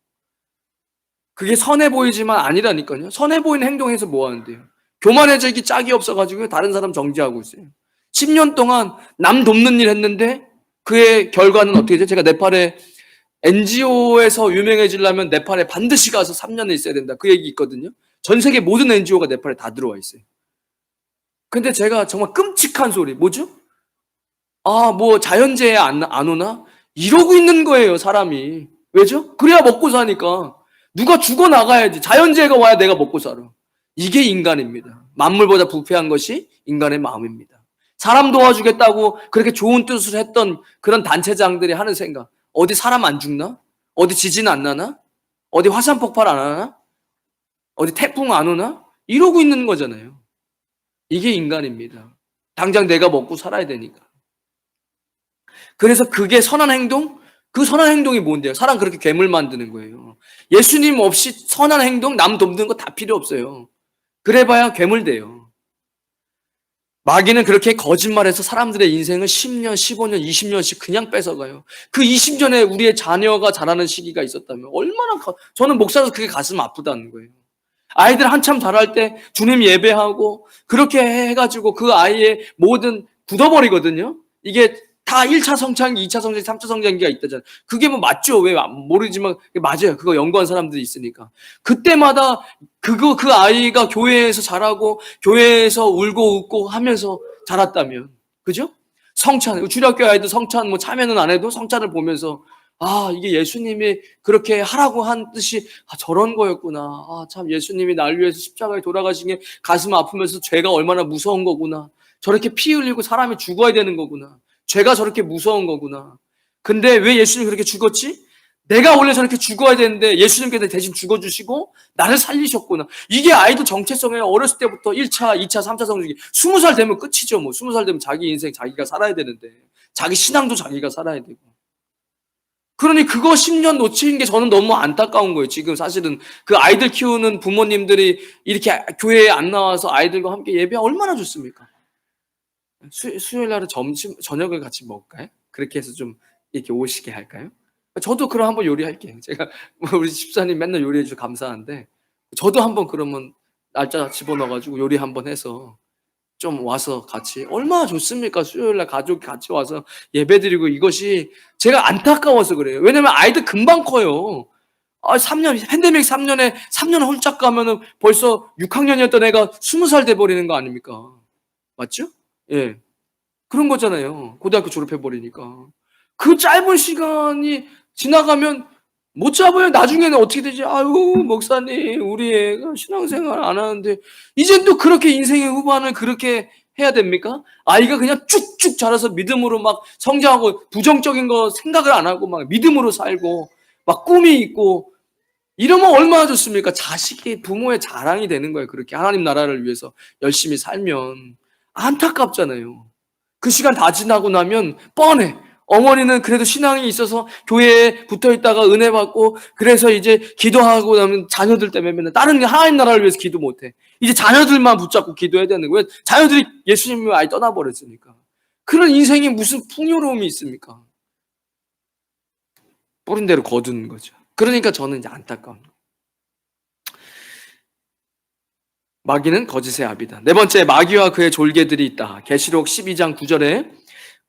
그게 선해 보이지만 아니라니까요. 선해 보이는 행동해서 뭐 하는데요? 교만해지기 짝이 없어가지고 다른 사람 정지하고 있어요. 10년 동안 남 돕는 일 했는데 그의 결과는 어떻게 되죠? 제가 네팔에 NGO에서 유명해지려면 네팔에 반드시 가서 3년을 있어야 된다. 그 얘기 있거든요. 전 세계 모든 NGO가 네팔에 다 들어와 있어요. 근데 제가 정말 끔찍한 소리, 뭐죠? 뭐 자연재해 안 오나? 이러고 있는 거예요, 사람이. 왜죠? 그래야 먹고 사니까. 누가 죽어나가야지. 자연재해가 와야 내가 먹고 살아. 이게 인간입니다. 만물보다 부패한 것이 인간의 마음입니다. 사람 도와주겠다고 그렇게 좋은 뜻을 했던 그런 단체장들이 하는 생각. 어디 사람 안 죽나? 어디 지진 안 나나? 어디 화산 폭발 안 하나? 어디 태풍 안 오나? 이러고 있는 거잖아요. 이게 인간입니다. 당장 내가 먹고 살아야 되니까. 그래서 그게 선한 행동? 그 선한 행동이 뭔데요? 사람 그렇게 괴물 만드는 거예요. 예수님 없이 선한 행동, 남 돕는 거 다 필요 없어요. 그래봐야 괴물 돼요. 마귀는 그렇게 거짓말해서 사람들의 인생을 10년, 15년, 20년씩 그냥 뺏어가요. 그 20년에 우리의 자녀가 자라는 시기가 있었다면 얼마나 저는 목사로서 그게 가슴 아프다는 거예요. 아이들 한참 자랄 때 주님 예배하고 그렇게 해가지고 그 아이의 모든 굳어버리거든요. 이게 다 1차 성장기, 2차 성장기, 3차 성장기가 있다잖아요. 그게 뭐 맞죠? 왜 모르지만 맞아요. 그거 연구한 사람들이 있으니까. 그때마다 그 아이가 교회에서 자라고 교회에서 울고 웃고 하면서 자랐다면, 그죠? 성찬, 주일학교 아이들 성찬 뭐 참여는 안 해도 성찬을 보면서 이게 예수님이 그렇게 하라고 한 뜻이 저런 거였구나. 참 예수님이 날 위해서 십자가에 돌아가신 게 가슴 아프면서 죄가 얼마나 무서운 거구나. 저렇게 피 흘리고 사람이 죽어야 되는 거구나. 죄가 저렇게 무서운 거구나. 근데 왜 예수님이 그렇게 죽었지? 내가 원래 저렇게 죽어야 되는데 예수님께서 대신 죽어주시고 나를 살리셨구나. 이게 아이들 정체성에 어렸을 때부터 1차, 2차, 3차 성장기. 20살 되면 끝이죠. 뭐 20살 되면 자기 인생 자기가 살아야 되는데 자기 신앙도 자기가 살아야 되고. 그러니 그거 10년 놓치는 게 저는 너무 안타까운 거예요. 지금 사실은 그 아이들 키우는 부모님들이 이렇게 교회에 안 나와서 아이들과 함께 예배 얼마나 좋습니까? 수요일 날은 저녁을 같이 먹을까요? 그렇게 해서 좀 이렇게 오시게 할까요? 저도 그럼 한번 요리할게요. 제가 우리 집사님 맨날 요리해 주셔서 감사한데 저도 한번 그러면 날짜 집어넣어가지고 요리 한번 해서 좀 와서 같이, 얼마나 좋습니까? 수요일 날 가족이 같이 와서 예배드리고. 이것이 제가 안타까워서 그래요. 왜냐면 아이들 금방 커요. 3년, 팬데믹 3년에 3년 홀짝 가면은 벌써 6학년이었던 애가 20살 돼버리는 거 아닙니까? 맞죠? 예. 그런 거잖아요. 고등학교 졸업해버리니까. 그 짧은 시간이 지나가면 못 잡아요. 나중에는 어떻게 되지? 아유, 목사님, 우리 애가 신앙생활 안 하는데, 이제 또 그렇게 인생의 후반을 그렇게 해야 됩니까? 아이가 그냥 쭉쭉 자라서 믿음으로 막 성장하고 부정적인 거 생각을 안 하고 막 믿음으로 살고 막 꿈이 있고 이러면 얼마나 좋습니까? 자식이 부모의 자랑이 되는 거예요. 그렇게 하나님 나라를 위해서 열심히 살면. 안타깝잖아요. 그 시간 다 지나고 나면 뻔해. 어머니는 그래도 신앙이 있어서 교회에 붙어 있다가 은혜 받고 그래서 이제 기도하고 나면 자녀들 때문에 맨날 다른 하나님 나라를 위해서 기도 못해. 이제 자녀들만 붙잡고 기도해야 되는 거예요. 왜? 자녀들이 예수님을 아예 떠나버렸으니까. 그런 인생에 무슨 풍요로움이 있습니까? 뿌린 대로 거두는 거죠. 그러니까 저는 이제 안타까운 거예요. 마귀는 거짓의 아비다. 네 번째, 마귀와 그의 졸개들이 있다. 계시록 12장 9절에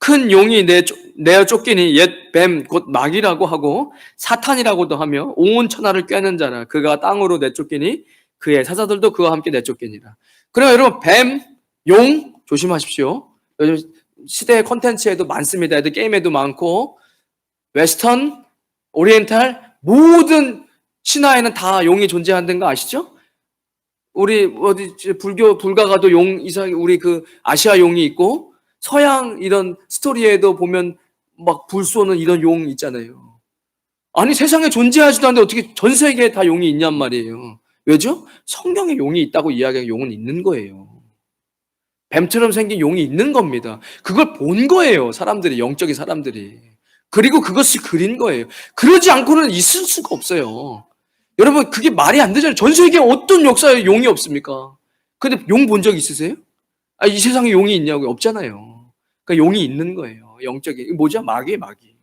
큰 용이 내어 쫓기니 옛 뱀 곧 마귀라고 하고 사탄이라고도 하며 온 천하를 꿰는 자라. 그가 땅으로 내쫓기니 그의 사자들도 그와 함께 내쫓기니라. 그러니까 여러분 뱀, 용 조심하십시오. 요즘 시대의 콘텐츠에도 많습니다. 애들 게임에도 많고 웨스턴, 오리엔탈 모든 신화에는 다 용이 존재한다는 거 아시죠? 우리 어디 불가가도 용 이상 우리 그 아시아 용이 있고 서양 이런 스토리에도 보면 막 불 쏘는 이런 용 있잖아요. 아니 세상에 존재하지도 않는데 어떻게 전 세계에 다 용이 있냔 말이에요. 왜죠? 성경에 용이 있다고 이야기하는 용은 있는 거예요. 뱀처럼 생긴 용이 있는 겁니다. 그걸 본 거예요. 사람들이, 영적인 사람들이. 그리고 그것을 그린 거예요. 그러지 않고는 있을 수가 없어요. 여러분 그게 말이 안 되잖아요. 전 세계에 어떤 역사에 용이 없습니까? 근데 용 본 적 있으세요? 이 세상에 용이 있냐고요? 없잖아요. 그러니까 용이 있는 거예요. 영적인. 이게 뭐죠? 마귀예요, 마귀.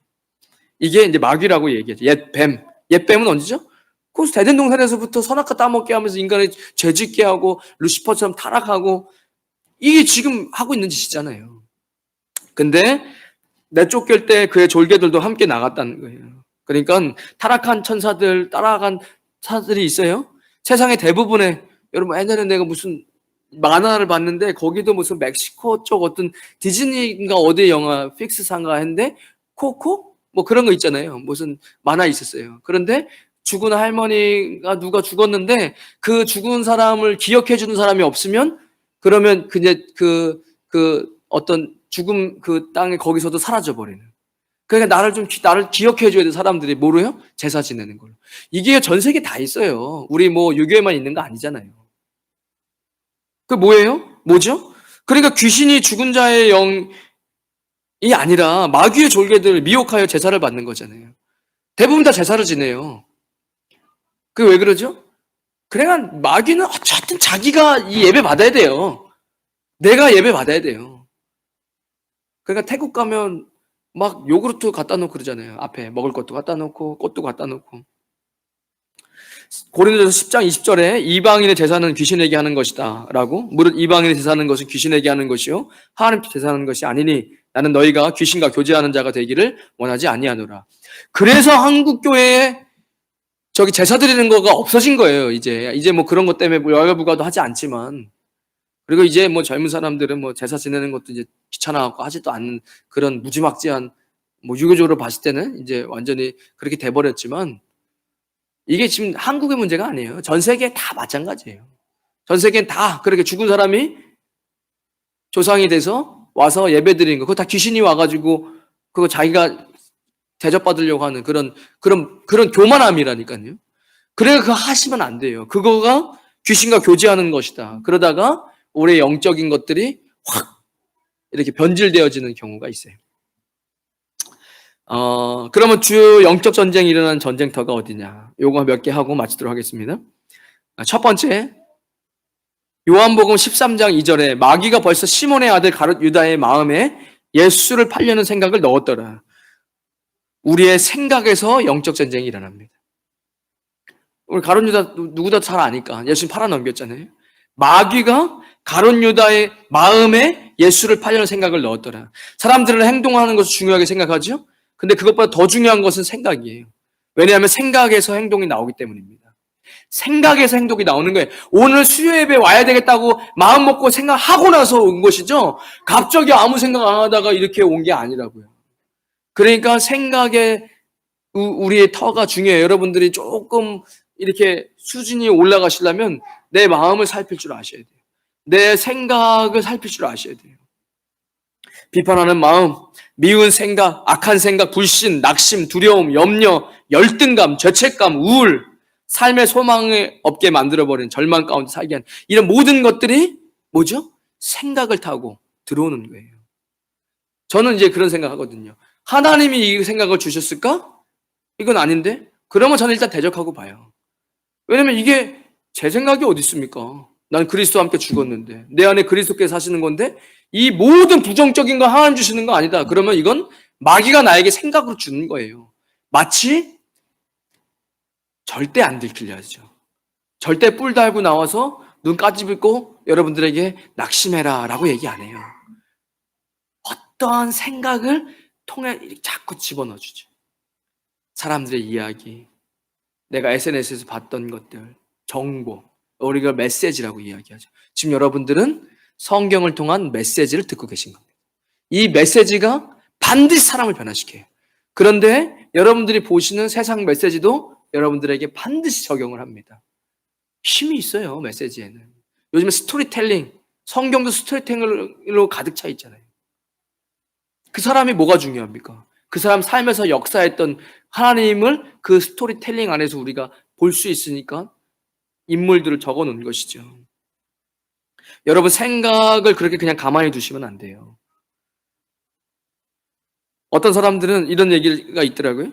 이게 이제 마귀라고 얘기하죠. 옛 뱀. 옛 뱀은 언제죠? 그 대den동산에서부터 선악과 따먹게 하면서 인간을 죄짓게 하고 루시퍼처럼 타락하고 이게 지금 하고 있는 짓이잖아요. 근데 내쫓길 때 그의 졸개들도 함께 나갔다는 거예요. 그러니까 타락한 천사들, 따라간 사들이 있어요. 세상의 대부분의 여러분 예전에 내가 무슨 만화를 봤는데 거기도 무슨 멕시코 쪽 어떤 디즈니인가 어디 영화 픽스사인가 했는데 코코 뭐 그런 거 있잖아요. 무슨 만화 있었어요. 그런데 죽은 할머니가 누가 죽었는데 그 죽은 사람을 기억해 주는 사람이 없으면 그러면 그냥 그 어떤 죽음 그 땅에 거기서도 사라져 버리는. 그러니까 나를 기억해 줘야 돼 사람들이 뭐로요? 제사 지내는 걸로. 이게 전 세계 다 있어요. 우리 뭐 유교에만 있는 거 아니잖아요. 그 뭐예요? 뭐죠? 그러니까 귀신이 죽은 자의 영이 아니라 마귀의 졸개들을 미혹하여 제사를 받는 거잖아요. 대부분 다 제사를 지내요. 그게 왜 그러죠? 그래야 마귀는 어쨌든 자기가 이 예배 받아야 돼요. 내가 예배 받아야 돼요. 그러니까 태국 가면 막 요구르트 갖다 놓고 그러잖아요. 앞에 먹을 것도 갖다 놓고 꽃도 갖다 놓고. 고린도전서 10장 20절에 이방인의 제사는 귀신에게 하는 것이다 라고 무릇 이방인의 제사하는 것은 귀신에게 하는 것이요 하나님께 제사하는 것이 아니니 나는 너희가 귀신과 교제하는 자가 되기를 원하지 아니하노라. 그래서 한국 교회에 저기 제사 드리는 거가 없어진 거예요. 이제 뭐 그런 것 때문에 뭐 열불과도 하지 않지만 그리고 이제 뭐 젊은 사람들은 뭐 제사 지내는 것도 이제 귀찮아갖고 하지도 않는 그런 무지막지한 뭐 유교적으로 봤을 때는 이제 완전히 그렇게 돼버렸지만 이게 지금 한국의 문제가 아니에요. 전 세계 다 마찬가지예요. 전 세계는 다 그렇게 죽은 사람이 조상이 돼서 와서 예배 드리는 거. 그거 다 귀신이 와가지고 그거 자기가 대접받으려고 하는 그런 교만함이라니까요. 그래서 그거 하시면 안 돼요. 그거가 귀신과 교제하는 것이다. 그러다가 우리의 영적인 것들이 확 이렇게 변질되어지는 경우가 있어요. 그러면 주요 영적 전쟁이 일어나는 전쟁터가 어디냐? 요거 몇 개 하고 마치도록 하겠습니다. 첫 번째, 요한복음 13장 2절에 마귀가 벌써 시몬의 아들 가룟 유다의 마음에 예수를 팔려는 생각을 넣었더라. 우리의 생각에서 영적 전쟁이 일어납니다. 우리 가룟 유다 누구도 잘 아니까 예수님 팔아 넘겼잖아요. 마귀가 가룟 유다의 마음에 예수를 팔려는 생각을 넣었더라. 사람들은 행동하는 것을 중요하게 생각하죠. 근데 그것보다 더 중요한 것은 생각이에요. 왜냐하면 생각에서 행동이 나오기 때문입니다. 생각에서 행동이 나오는 거예요. 오늘 수요 예배 와야 되겠다고 마음 먹고 생각하고 나서 온 것이죠. 갑자기 아무 생각 안 하다가 이렇게 온 게 아니라고요. 그러니까 생각에 우리의 터가 중요해요. 여러분들이 조금 이렇게 수준이 올라가시려면 내 마음을 살필 줄 아셔야 돼요. 내 생각을 살필 줄 아셔야 돼요. 비판하는 마음, 미운 생각, 악한 생각, 불신, 낙심, 두려움, 염려, 열등감, 죄책감, 우울, 삶의 소망을 없게 만들어버리는 절망 가운데 살게 하는 이런 모든 것들이 뭐죠? 생각을 타고 들어오는 거예요. 저는 이제 그런 생각하거든요. 하나님이 이 생각을 주셨을까? 이건 아닌데? 그러면 저는 일단 대적하고 봐요. 왜냐면 이게 제 생각이 어디 있습니까? 난 그리스도와 함께 죽었는데 내 안에 그리스도께서 사시는 건데 이 모든 부정적인 거 하나님 주시는 거 아니다. 그러면 이건 마귀가 나에게 생각으로 주는 거예요. 마치 절대 안 들키려 하죠. 절대 뿔 달고 나와서 눈 까지비고 여러분들에게 낙심해라 라고 얘기 안 해요. 어떠한 생각을 통해 자꾸 집어넣어주죠. 사람들의 이야기, 내가 SNS에서 봤던 것들, 정보, 우리가 메시지라고 이야기하죠. 지금 여러분들은 성경을 통한 메시지를 듣고 계신 겁니다. 이 메시지가 반드시 사람을 변화시켜요. 그런데 여러분들이 보시는 세상 메시지도 여러분들에게 반드시 적용을 합니다. 힘이 있어요, 메시지에는. 요즘에 스토리텔링, 성경도 스토리텔링으로 가득 차 있잖아요. 그 사람이 뭐가 중요합니까? 그 사람 삶에서 역사했던 하나님을 그 스토리텔링 안에서 우리가 볼 수 있으니까 인물들을 적어 놓은 것이죠. 여러분, 생각을 그렇게 그냥 가만히 두시면 안 돼요. 어떤 사람들은 이런 얘기가 있더라고요.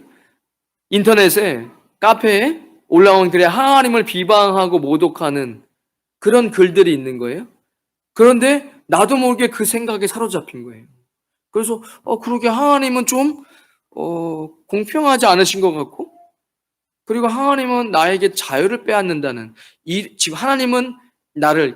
인터넷에, 카페에 올라온 글에 하나님을 비방하고 모독하는 그런 글들이 있는 거예요. 그런데 나도 모르게 그 생각에 사로잡힌 거예요. 그래서 그러게 하나님은 좀 공평하지 않으신 것 같고, 그리고 하나님은 나에게 자유를 빼앗는다는, 지금 하나님은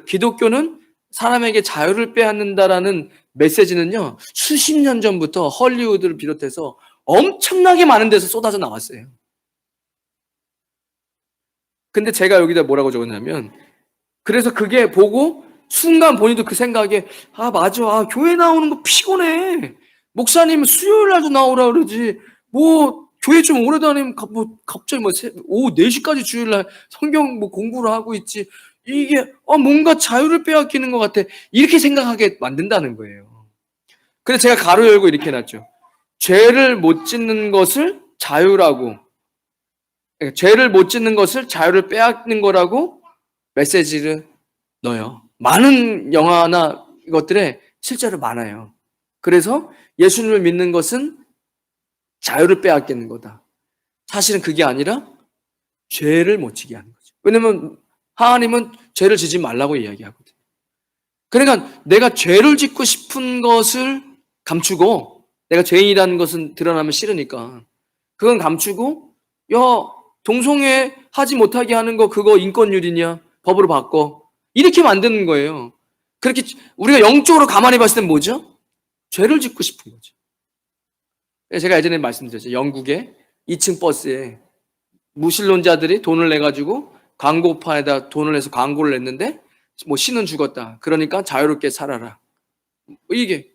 기독교는 사람에게 자유를 빼앗는다라는 메시지는요, 수십 년 전부터 헐리우드를 비롯해서 엄청나게 많은 데서 쏟아져 나왔어요. 근데 제가 여기다 뭐라고 적었냐면, 그래서 그게 보고 순간 본인도 그 생각에, 맞아, 교회 나오는 거 피곤해. 목사님 수요일 날도 나오라 그러지. 교회 좀 오래 다니면 갑자기 오후 4시까지 주일날 성경 공부를 하고 있지. 이게 뭔가 자유를 빼앗기는 것 같아. 이렇게 생각하게 만든다는 거예요. 그래서 제가 가로 열고 이렇게 해놨죠. 죄를 못 짓는 것을 자유라고, 죄를 못 짓는 것을 자유를 빼앗는 거라고 메시지를 넣어요. 많은 영화나 이것들에 실제로 많아요. 그래서 예수님을 믿는 것은 자유를 빼앗기는 거다. 사실은 그게 아니라 죄를 못 지게 하는 거죠. 왜냐면 하나님은 죄를 지지 말라고 이야기하거든요. 그러니까 내가 죄를 짓고 싶은 것을 감추고, 내가 죄인이라는 것은 드러나면 싫으니까 그건 감추고, 동성애 하지 못하게 하는 거 그거 인권유린이야, 법으로 바꿔, 이렇게 만드는 거예요. 그렇게 우리가 영적으로 가만히 봤을 땐 뭐죠? 죄를 짓고 싶은 거죠. 제가 예전에 말씀드렸죠. 영국의 2층 버스에 무신론자들이 돈을 내가지고 광고판에다 돈을 내서 광고를 냈는데, 신은 죽었다, 그러니까 자유롭게 살아라. 이게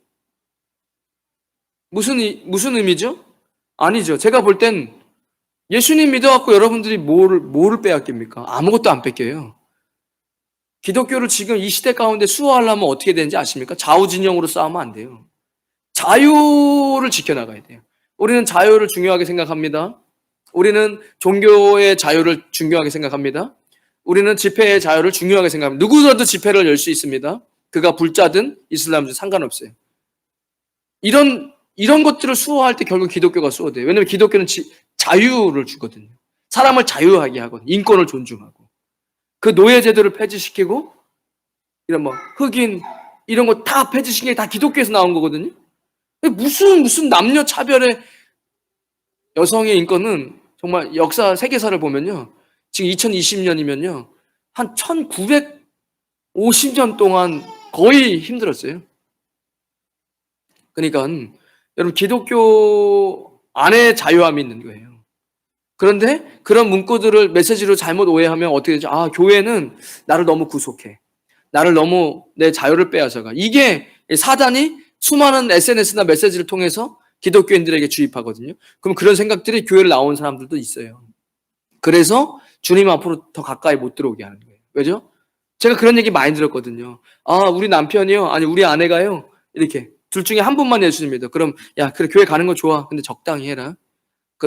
무슨 의미죠? 아니죠. 제가 볼 땐 예수님 믿어갖고 여러분들이 뭐를 빼앗깁니까? 아무것도 안 뺏겨요. 기독교를 지금 이 시대 가운데 수호하려면 어떻게 되는지 아십니까? 좌우진영으로 싸우면 안 돼요. 자유를 지켜나가야 돼요. 우리는 자유를 중요하게 생각합니다. 우리는 종교의 자유를 중요하게 생각합니다. 우리는 집회의 자유를 중요하게 생각합니다. 누구라도 집회를 열 수 있습니다. 그가 불자든 이슬람이든 상관없어요. 이런 것들을 수호할 때 결국 기독교가 수호돼요. 왜냐하면 기독교는 자유를 주거든요. 사람을 자유하게 하거든요. 인권을 존중하고. 그 노예제도를 폐지시키고, 이런 흑인, 이런 거 다 폐지시킨 게 다 기독교에서 나온 거거든요. 무슨 남녀 차별의, 여성의 인권은 정말 역사, 세계사를 보면요, 지금 2020년이면요, 한 1950년 동안 거의 힘들었어요. 그러니까 여러분, 기독교 안에 자유함이 있는 거예요. 그런데 그런 문구들을 메시지로 잘못 오해하면 어떻게 되죠? 교회는 나를 너무 구속해, 나를 너무 내 자유를 빼앗아가. 이게 사단이 수많은 SNS나 메시지를 통해서 기독교인들에게 주입하거든요. 그럼 그런 생각들이 교회를 나온 사람들도 있어요. 그래서 주님 앞으로 더 가까이 못 들어오게 하는 거예요. 왜죠? 제가 그런 얘기 많이 들었거든요. 우리 남편이요, 아니 우리 아내가요, 이렇게 둘 중에 한 분만 예수님이다. 그럼 그래, 교회 가는 거 좋아. 근데 적당히 해라.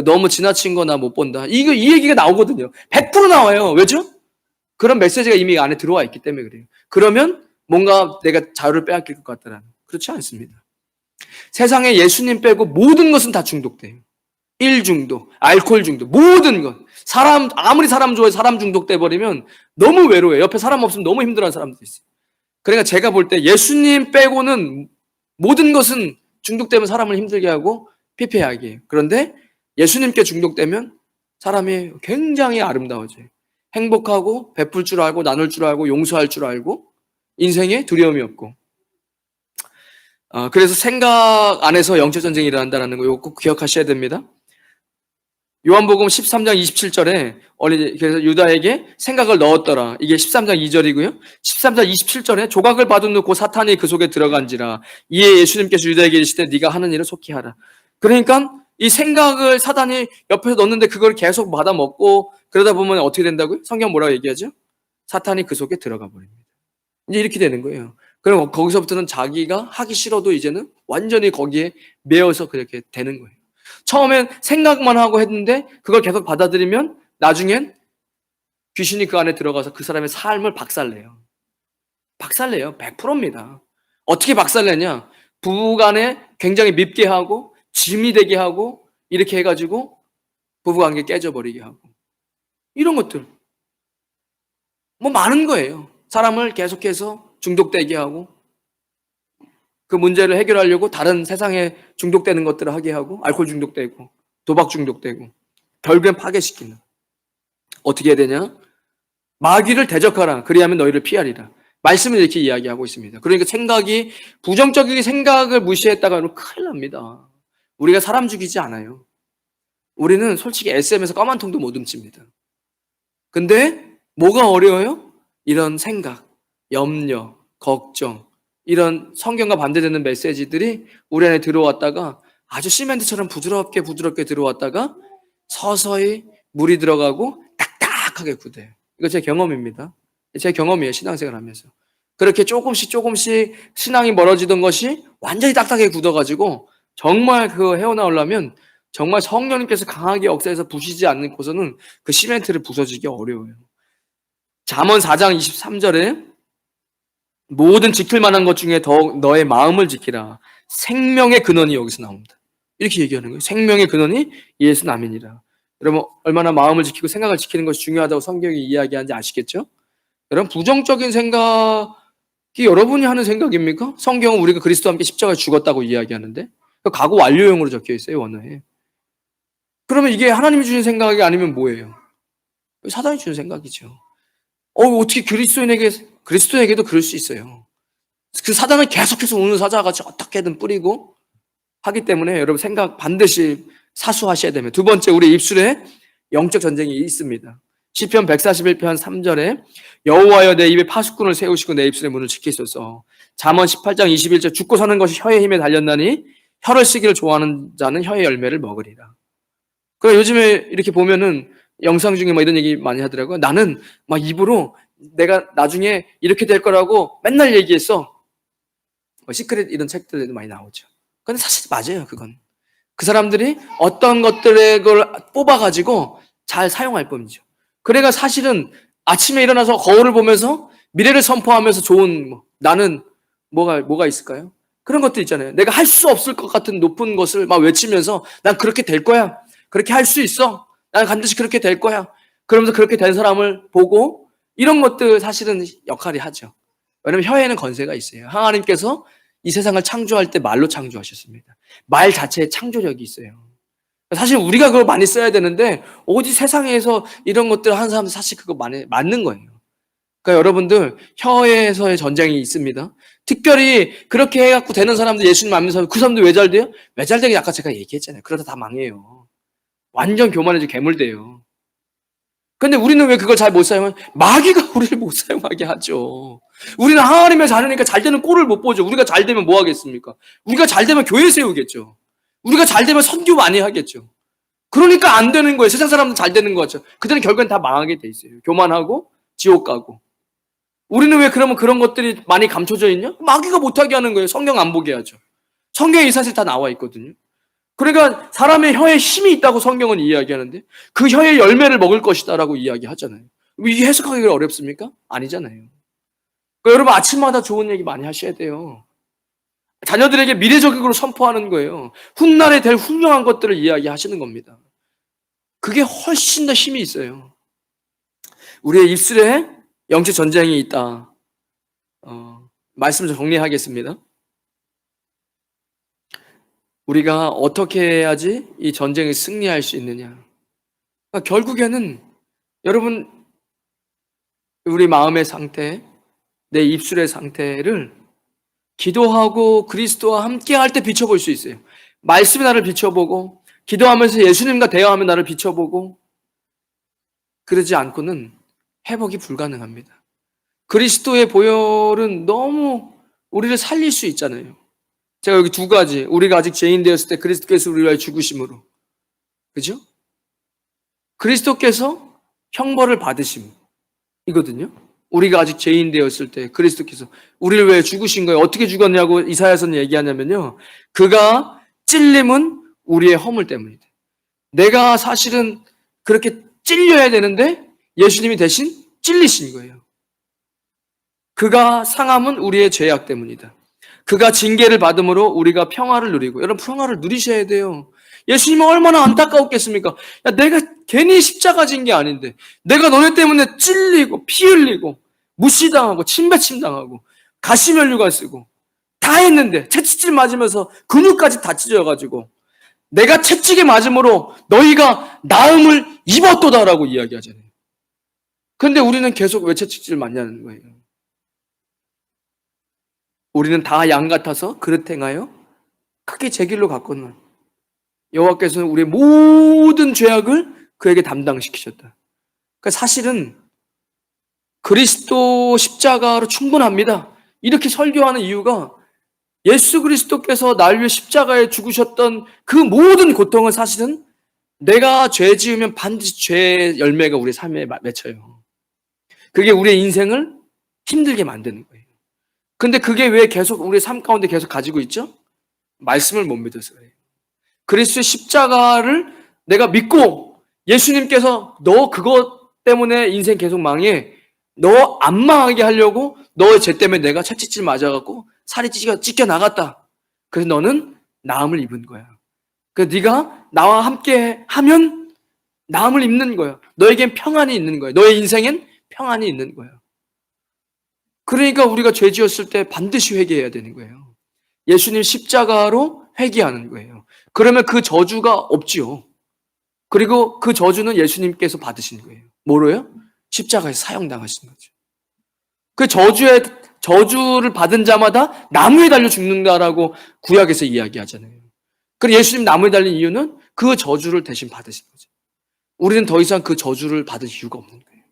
너무 지나친 거 나 못 본다. 이 얘기가 나오거든요. 100% 나와요. 왜죠? 그런 메시지가 이미 안에 들어와 있기 때문에 그래요. 그러면 뭔가 내가 자유를 빼앗길 것 같다라는. 그렇지 않습니다. 세상에 예수님 빼고 모든 것은 다 중독돼요. 일 중독, 알코올 중독, 모든 것. 아무리 사람 좋아해 사람 중독돼 버리면 너무 외로워요. 옆에 사람 없으면 너무 힘들어하는 사람들이 있어요. 그러니까 제가 볼 때 예수님 빼고는 모든 것은 중독되면 사람을 힘들게 하고 피폐하게 해요. 그런데 예수님께 중독되면 사람이 굉장히 아름다워져요. 행복하고 베풀 줄 알고 나눌 줄 알고 용서할 줄 알고 인생에 두려움이 없고. 그래서 생각 안에서 영적 전쟁이 일어난다는 거 이거 꼭 기억하셔야 됩니다. 요한복음 13장 27절에 그래서 유다에게 생각을 넣었더라. 이게 13장 2절이고요. 13장 27절에 조각을 받아놓고 사탄이 그 속에 들어간지라. 이에 예수님께서 유다에게 이르시되 네가 하는 일을 속히 하라. 그러니까 이 생각을 사단이 옆에서 넣는데 그걸 계속 받아먹고 그러다 보면 어떻게 된다고요? 성경 뭐라고 얘기하죠? 사탄이 그 속에 들어가 버립니다. 이제 이렇게 되는 거예요. 그럼 거기서부터는 자기가 하기 싫어도 이제는 완전히 거기에 매여서 그렇게 되는 거예요. 처음엔 생각만 하고 했는데 그걸 계속 받아들이면 나중엔 귀신이 그 안에 들어가서 그 사람의 삶을 박살내요. 박살내요. 100%입니다. 어떻게 박살내냐? 부부간에 굉장히 밉게 하고 짐이 되게 하고 이렇게 해가지고 부부관계 깨져버리게 하고 이런 것들 뭐 많은 거예요. 사람을 계속해서 중독되게 하고 그 문제를 해결하려고 다른 세상에 중독되는 것들을 하게 하고 알코올 중독되고 도박 중독되고 결국엔 파괴시키는. 어떻게 해야 되냐? 마귀를 대적하라. 그리하면 너희를 피하리라. 말씀을 이렇게 이야기하고 있습니다. 그러니까 생각이 부정적인 생각을 무시했다가 하면 큰일 납니다. 우리가 사람 죽이지 않아요. 우리는 솔직히 SM에서 검은 통도 못 훔칩니다. 근데 뭐가 어려워요? 이런 생각, 염려, 걱정 이런 성경과 반대되는 메시지들이 우리 안에 들어왔다가 아주 시멘트처럼 부드럽게 들어왔다가 서서히 물이 들어가고 딱딱하게 굳어요. 이거 제 경험입니다. 제 경험이에요. 신앙생활 하면서. 그렇게 조금씩 신앙이 멀어지던 것이 완전히 딱딱하게 굳어가지고 정말 그거 헤어나오려면 정말 성령님께서 강하게 역사해서 부시지 않고서는 그 시멘트를 부서지기 어려워요. 잠언 4장 23절에 모든 지킬 만한 것 중에 더욱 너의 마음을 지키라. 생명의 근원이 여기서 나옵니다. 이렇게 얘기하는 거예요. 생명의 근원이 예수 남이니라. 여러분 얼마나 마음을 지키고 생각을 지키는 것이 중요하다고 성경이 이야기하는지 아시겠죠? 여러분 부정적인 생각이 여러분이 하는 생각입니까? 성경은 우리가 그리스도와 함께 십자가에 죽었다고 이야기하는데 과거 완료형으로 적혀 있어요. 원어에. 그러면 이게 하나님이 주신 생각이 아니면 뭐예요? 사단이 주는 생각이죠. 어떻게 그리스도에게도 그럴 수 있어요. 그 사단은 계속해서 오는 사자같이 어떻게든 뿌리고 하기 때문에 여러분 생각 반드시 사수하셔야 됩니다. 두 번째, 우리 입술에 영적 전쟁이 있습니다. 시편 141편 3절에 여호와여 내 입에 파수꾼을 세우시고 내 입술의 문을 지키소서. 잠언 18장 21절 죽고 사는 것이 혀의 힘에 달렸나니 혀를 쓰기를 좋아하는 자는 혀의 열매를 먹으리라. 그래 요즘에 이렇게 보면은 영상 중에 막 이런 얘기 많이 하더라고요. 나는 막 입으로 내가 나중에 이렇게 될 거라고 맨날 얘기했어. 시크릿 이런 책들에도 많이 나오죠. 근데 사실 맞아요, 그건. 그 사람들이 어떤 것들의 걸 뽑아가지고 잘 사용할 뿐이죠. 그래가 사실은 아침에 일어나서 거울을 보면서 미래를 선포하면서 좋은, 나는 뭐가 있을까요? 그런 것들 있잖아요. 내가 할 수 없을 것 같은 높은 것을 막 외치면서 난 그렇게 될 거야. 그렇게 할 수 있어. 난 반드시 그렇게 될 거야. 그러면서 그렇게 된 사람을 보고 이런 것들 사실은 역할이 하죠. 왜냐하면 혀에는 건세가 있어요. 하나님께서 이 세상을 창조할 때 말로 창조하셨습니다. 말 자체에 창조력이 있어요. 사실 우리가 그걸 많이 써야 되는데 어디 세상에서 이런 것들 하는 사람들 사실 그거 많이 맞는 거예요. 그러니까 여러분들 혀에서의 전쟁이 있습니다. 특별히 그렇게 해갖고 되는 사람들 예수님 안 믿는 사람 그 사람들 왜 잘 돼요? 왜 잘 되게 아까 제가 얘기했잖아요. 그러다 다 망해요. 완전 교만해지고 괴물돼요. 근데 우리는 왜 그걸 잘 못 사용해? 마귀가 우리를 못 사용하게 하죠. 우리는 하나님의 자녀니까 잘 되는 꼴을 못 보죠. 우리가 잘 되면 뭐 하겠습니까? 우리가 잘 되면 교회 세우겠죠. 우리가 잘 되면 선교 많이 하겠죠. 그러니까 안 되는 거예요. 세상 사람들 잘 되는 거죠. 그들은 결국엔 다 망하게 돼 있어요. 교만하고 지옥 가고. 우리는 왜 그러면 그런 것들이 많이 감춰져 있냐? 마귀가 못하게 하는 거예요. 성경 안 보게 하죠. 성경에 이 사실 다 나와 있거든요. 그러니까 사람의 혀에 힘이 있다고 성경은 이야기하는데 그 혀의 열매를 먹을 것이다라고 이야기하잖아요. 이게 해석하기가 어렵습니까? 아니잖아요. 그러니까 여러분 아침마다 좋은 얘기 많이 하셔야 돼요. 자녀들에게 미래적으로 선포하는 거예요. 훗날에 될 훌륭한 것들을 이야기하시는 겁니다. 그게 훨씬 더 힘이 있어요. 우리의 입술에 영적 전쟁이 있다. 말씀을 정리하겠습니다. 우리가 어떻게 해야지 이 전쟁을 승리할 수 있느냐. 그러니까 결국에는 여러분 우리 마음의 상태, 내 입술의 상태를 기도하고 그리스도와 함께 할 때 비춰볼 수 있어요. 말씀이 나를 비춰보고, 기도하면서 예수님과 대화하며 나를 비춰보고, 그러지 않고는 회복이 불가능합니다. 그리스도의 보혈은 너무 우리를 살릴 수 있잖아요. 제가 여기 두 가지, 우리가 아직 죄인 되었을 때 그리스도께서 우리를 위하여 죽으심으로, 그죠? 그리스도께서 형벌을 받으심이거든요. 우리가 아직 죄인 되었을 때 그리스도께서 우리를 왜 죽으신 거예요? 어떻게 죽었냐고 이사야서는 얘기하냐면요, 그가 찔림은 우리의 허물 때문이다. 내가 사실은 그렇게 찔려야 되는데 예수님이 대신 찔리신 거예요. 그가 상함은 우리의 죄악 때문이다. 그가 징계를 받음으로 우리가 평화를 누리고, 여러분 평화를 누리셔야 돼요. 예수님은 얼마나 안타까웠겠습니까? 야, 내가 괜히 십자가 진 게 아닌데, 내가 너네 때문에 찔리고 피 흘리고 무시당하고 침뱉침 당하고 가시면류관 쓰고 다 했는데, 채찍질 맞으면서 근육까지 다 찢어가지고 내가 채찍에 맞음으로 너희가 나음을 입었도다라고 이야기하잖아요. 근데 우리는 계속 왜 채찍질 맞냐는 거예요. 우리는 다 양 같아서 그릇 행하여 크게 제 길로 갔거늘 여호와께서는 우리의 모든 죄악을 그에게 담당시키셨다. 그러니까 사실은 그리스도 십자가로 충분합니다. 이렇게 설교하는 이유가, 예수 그리스도께서 날 위해 십자가에 죽으셨던 그 모든 고통은 사실은 내가 죄 지으면 반드시 죄의 열매가 우리 삶에 맺혀요. 그게 우리의 인생을 힘들게 만드는 거예요. 근데 그게 왜 계속 우리 삶 가운데 계속 가지고 있죠? 말씀을 못 믿어서 그래요. 그리스도의 십자가를 내가 믿고, 예수님께서 너 그것 때문에 인생 계속 망해, 너 안 망하게 하려고 너의 죄 때문에 내가 채찍질 맞아갖고 살이 찢겨 나갔다. 그래서 너는 나음을 입은 거야. 그래서 네가 나와 함께 하면 나음을 입는 거야. 너에겐 평안이 있는 거야. 너의 인생엔 평안이 있는 거야. 그러니까 우리가 죄 지었을 때 반드시 회개해야 되는 거예요. 예수님 십자가로 회개하는 거예요. 그러면 그 저주가 없지요. 그리고 그 저주는 예수님께서 받으신 거예요. 뭐로요? 십자가에서 사형당하신 거죠. 그 저주를 받은 자마다 나무에 달려 죽는다라고 구약에서 이야기하잖아요. 그리고 예수님 나무에 달린 이유는 그 저주를 대신 받으신 거죠. 우리는 더 이상 그 저주를 받을 이유가 없는 거예요.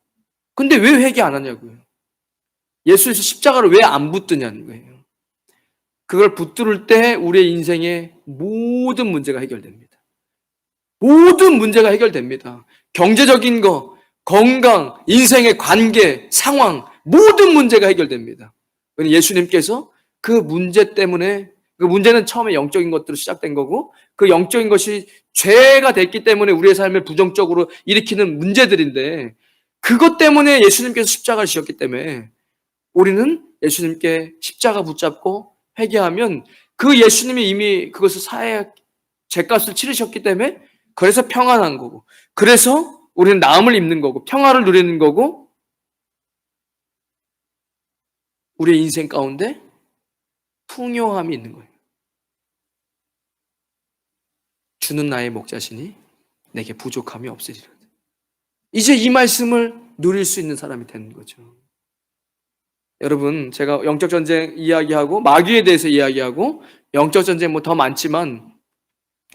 근데 왜 회개 안 하냐고요. 예수에서 십자가를 왜 안 붙드냐는 거예요. 그걸 붙들 때 우리의 인생의 모든 문제가 해결됩니다. 모든 문제가 해결됩니다. 경제적인 거, 건강, 인생의 관계, 상황, 모든 문제가 해결됩니다. 예수님께서 그 문제 때문에, 그 문제는 처음에 영적인 것들로 시작된 거고, 그 영적인 것이 죄가 됐기 때문에 우리의 삶을 부정적으로 일으키는 문제들인데, 그것 때문에 예수님께서 십자가를 지었기 때문에 우리는 예수님께 십자가 붙잡고 회개하면 그 예수님이 이미 그것을 죄값을 치르셨기 때문에, 그래서 평안한 거고, 그래서 우리는 나음을 입는 거고 평화를 누리는 거고, 우리의 인생 가운데 풍요함이 있는 거예요. 주는 나의 목자시니 내게 부족함이 없으리라. 이제 이 말씀을 누릴 수 있는 사람이 되는 거죠. 여러분, 제가 영적 전쟁 이야기하고 마귀에 대해서 이야기하고 영적 전쟁 뭐 더 많지만,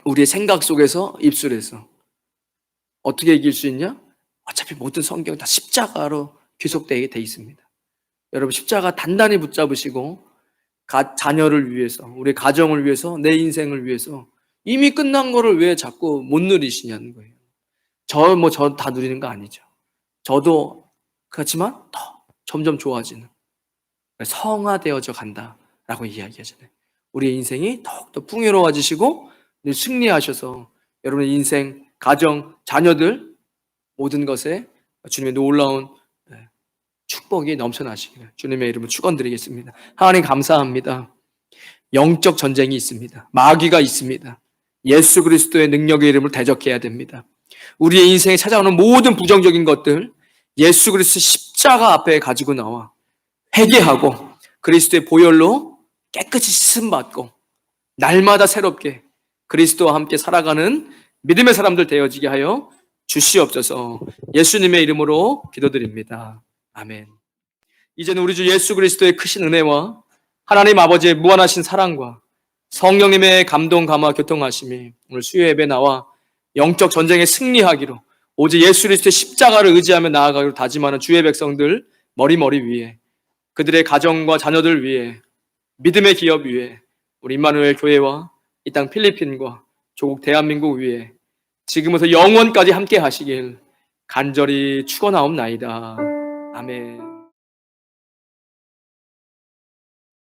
우리의 생각 속에서 입술에서 어떻게 이길 수 있냐? 어차피 모든 성경 다 십자가로 귀속되게 돼 있습니다. 여러분, 십자가 단단히 붙잡으시고 자녀를 위해서, 우리 가정을 위해서, 내 인생을 위해서 이미 끝난 거를 왜 자꾸 못 누리시냐는 거예요. 저 다 누리는 거 아니죠. 저도 그렇지만 더 점점 좋아지는, 성화되어져 간다라고 이야기하잖아요. 우리의 인생이 더욱더 풍요로워지시고 늘 승리하셔서 여러분의 인생, 가정, 자녀들 모든 것에 주님의 놀라운 축복이 넘쳐나시기를 주님의 이름으로 축원드리겠습니다. 하나님 감사합니다. 영적 전쟁이 있습니다. 마귀가 있습니다. 예수 그리스도의 능력의 이름을 대적해야 됩니다. 우리의 인생에 찾아오는 모든 부정적인 것들 예수 그리스도 십자가 앞에 가지고 나와 회개하고 그리스도의 보혈로 깨끗이 씻음받고 날마다 새롭게 그리스도와 함께 살아가는 믿음의 사람들 되어지게 하여 주시옵소서. 예수님의 이름으로 기도드립니다. 아멘. 이제는 우리 주 예수 그리스도의 크신 은혜와 하나님 아버지의 무한하신 사랑과 성령님의 감동, 감화, 교통하심이 오늘 수요 예배 나와 영적 전쟁에 승리하기로 오직 예수 그리스도의 십자가를 의지하며 나아가기로 다짐하는 주의 백성들 머리머리 위에, 그들의 가정과 자녀들 위에, 믿음의 기업 위에, 우리 임마누엘 교회와 이 땅 필리핀과 조국 대한민국 위에 지금부터 영원까지 함께 하시길 간절히 축원하옵나이다. 아멘.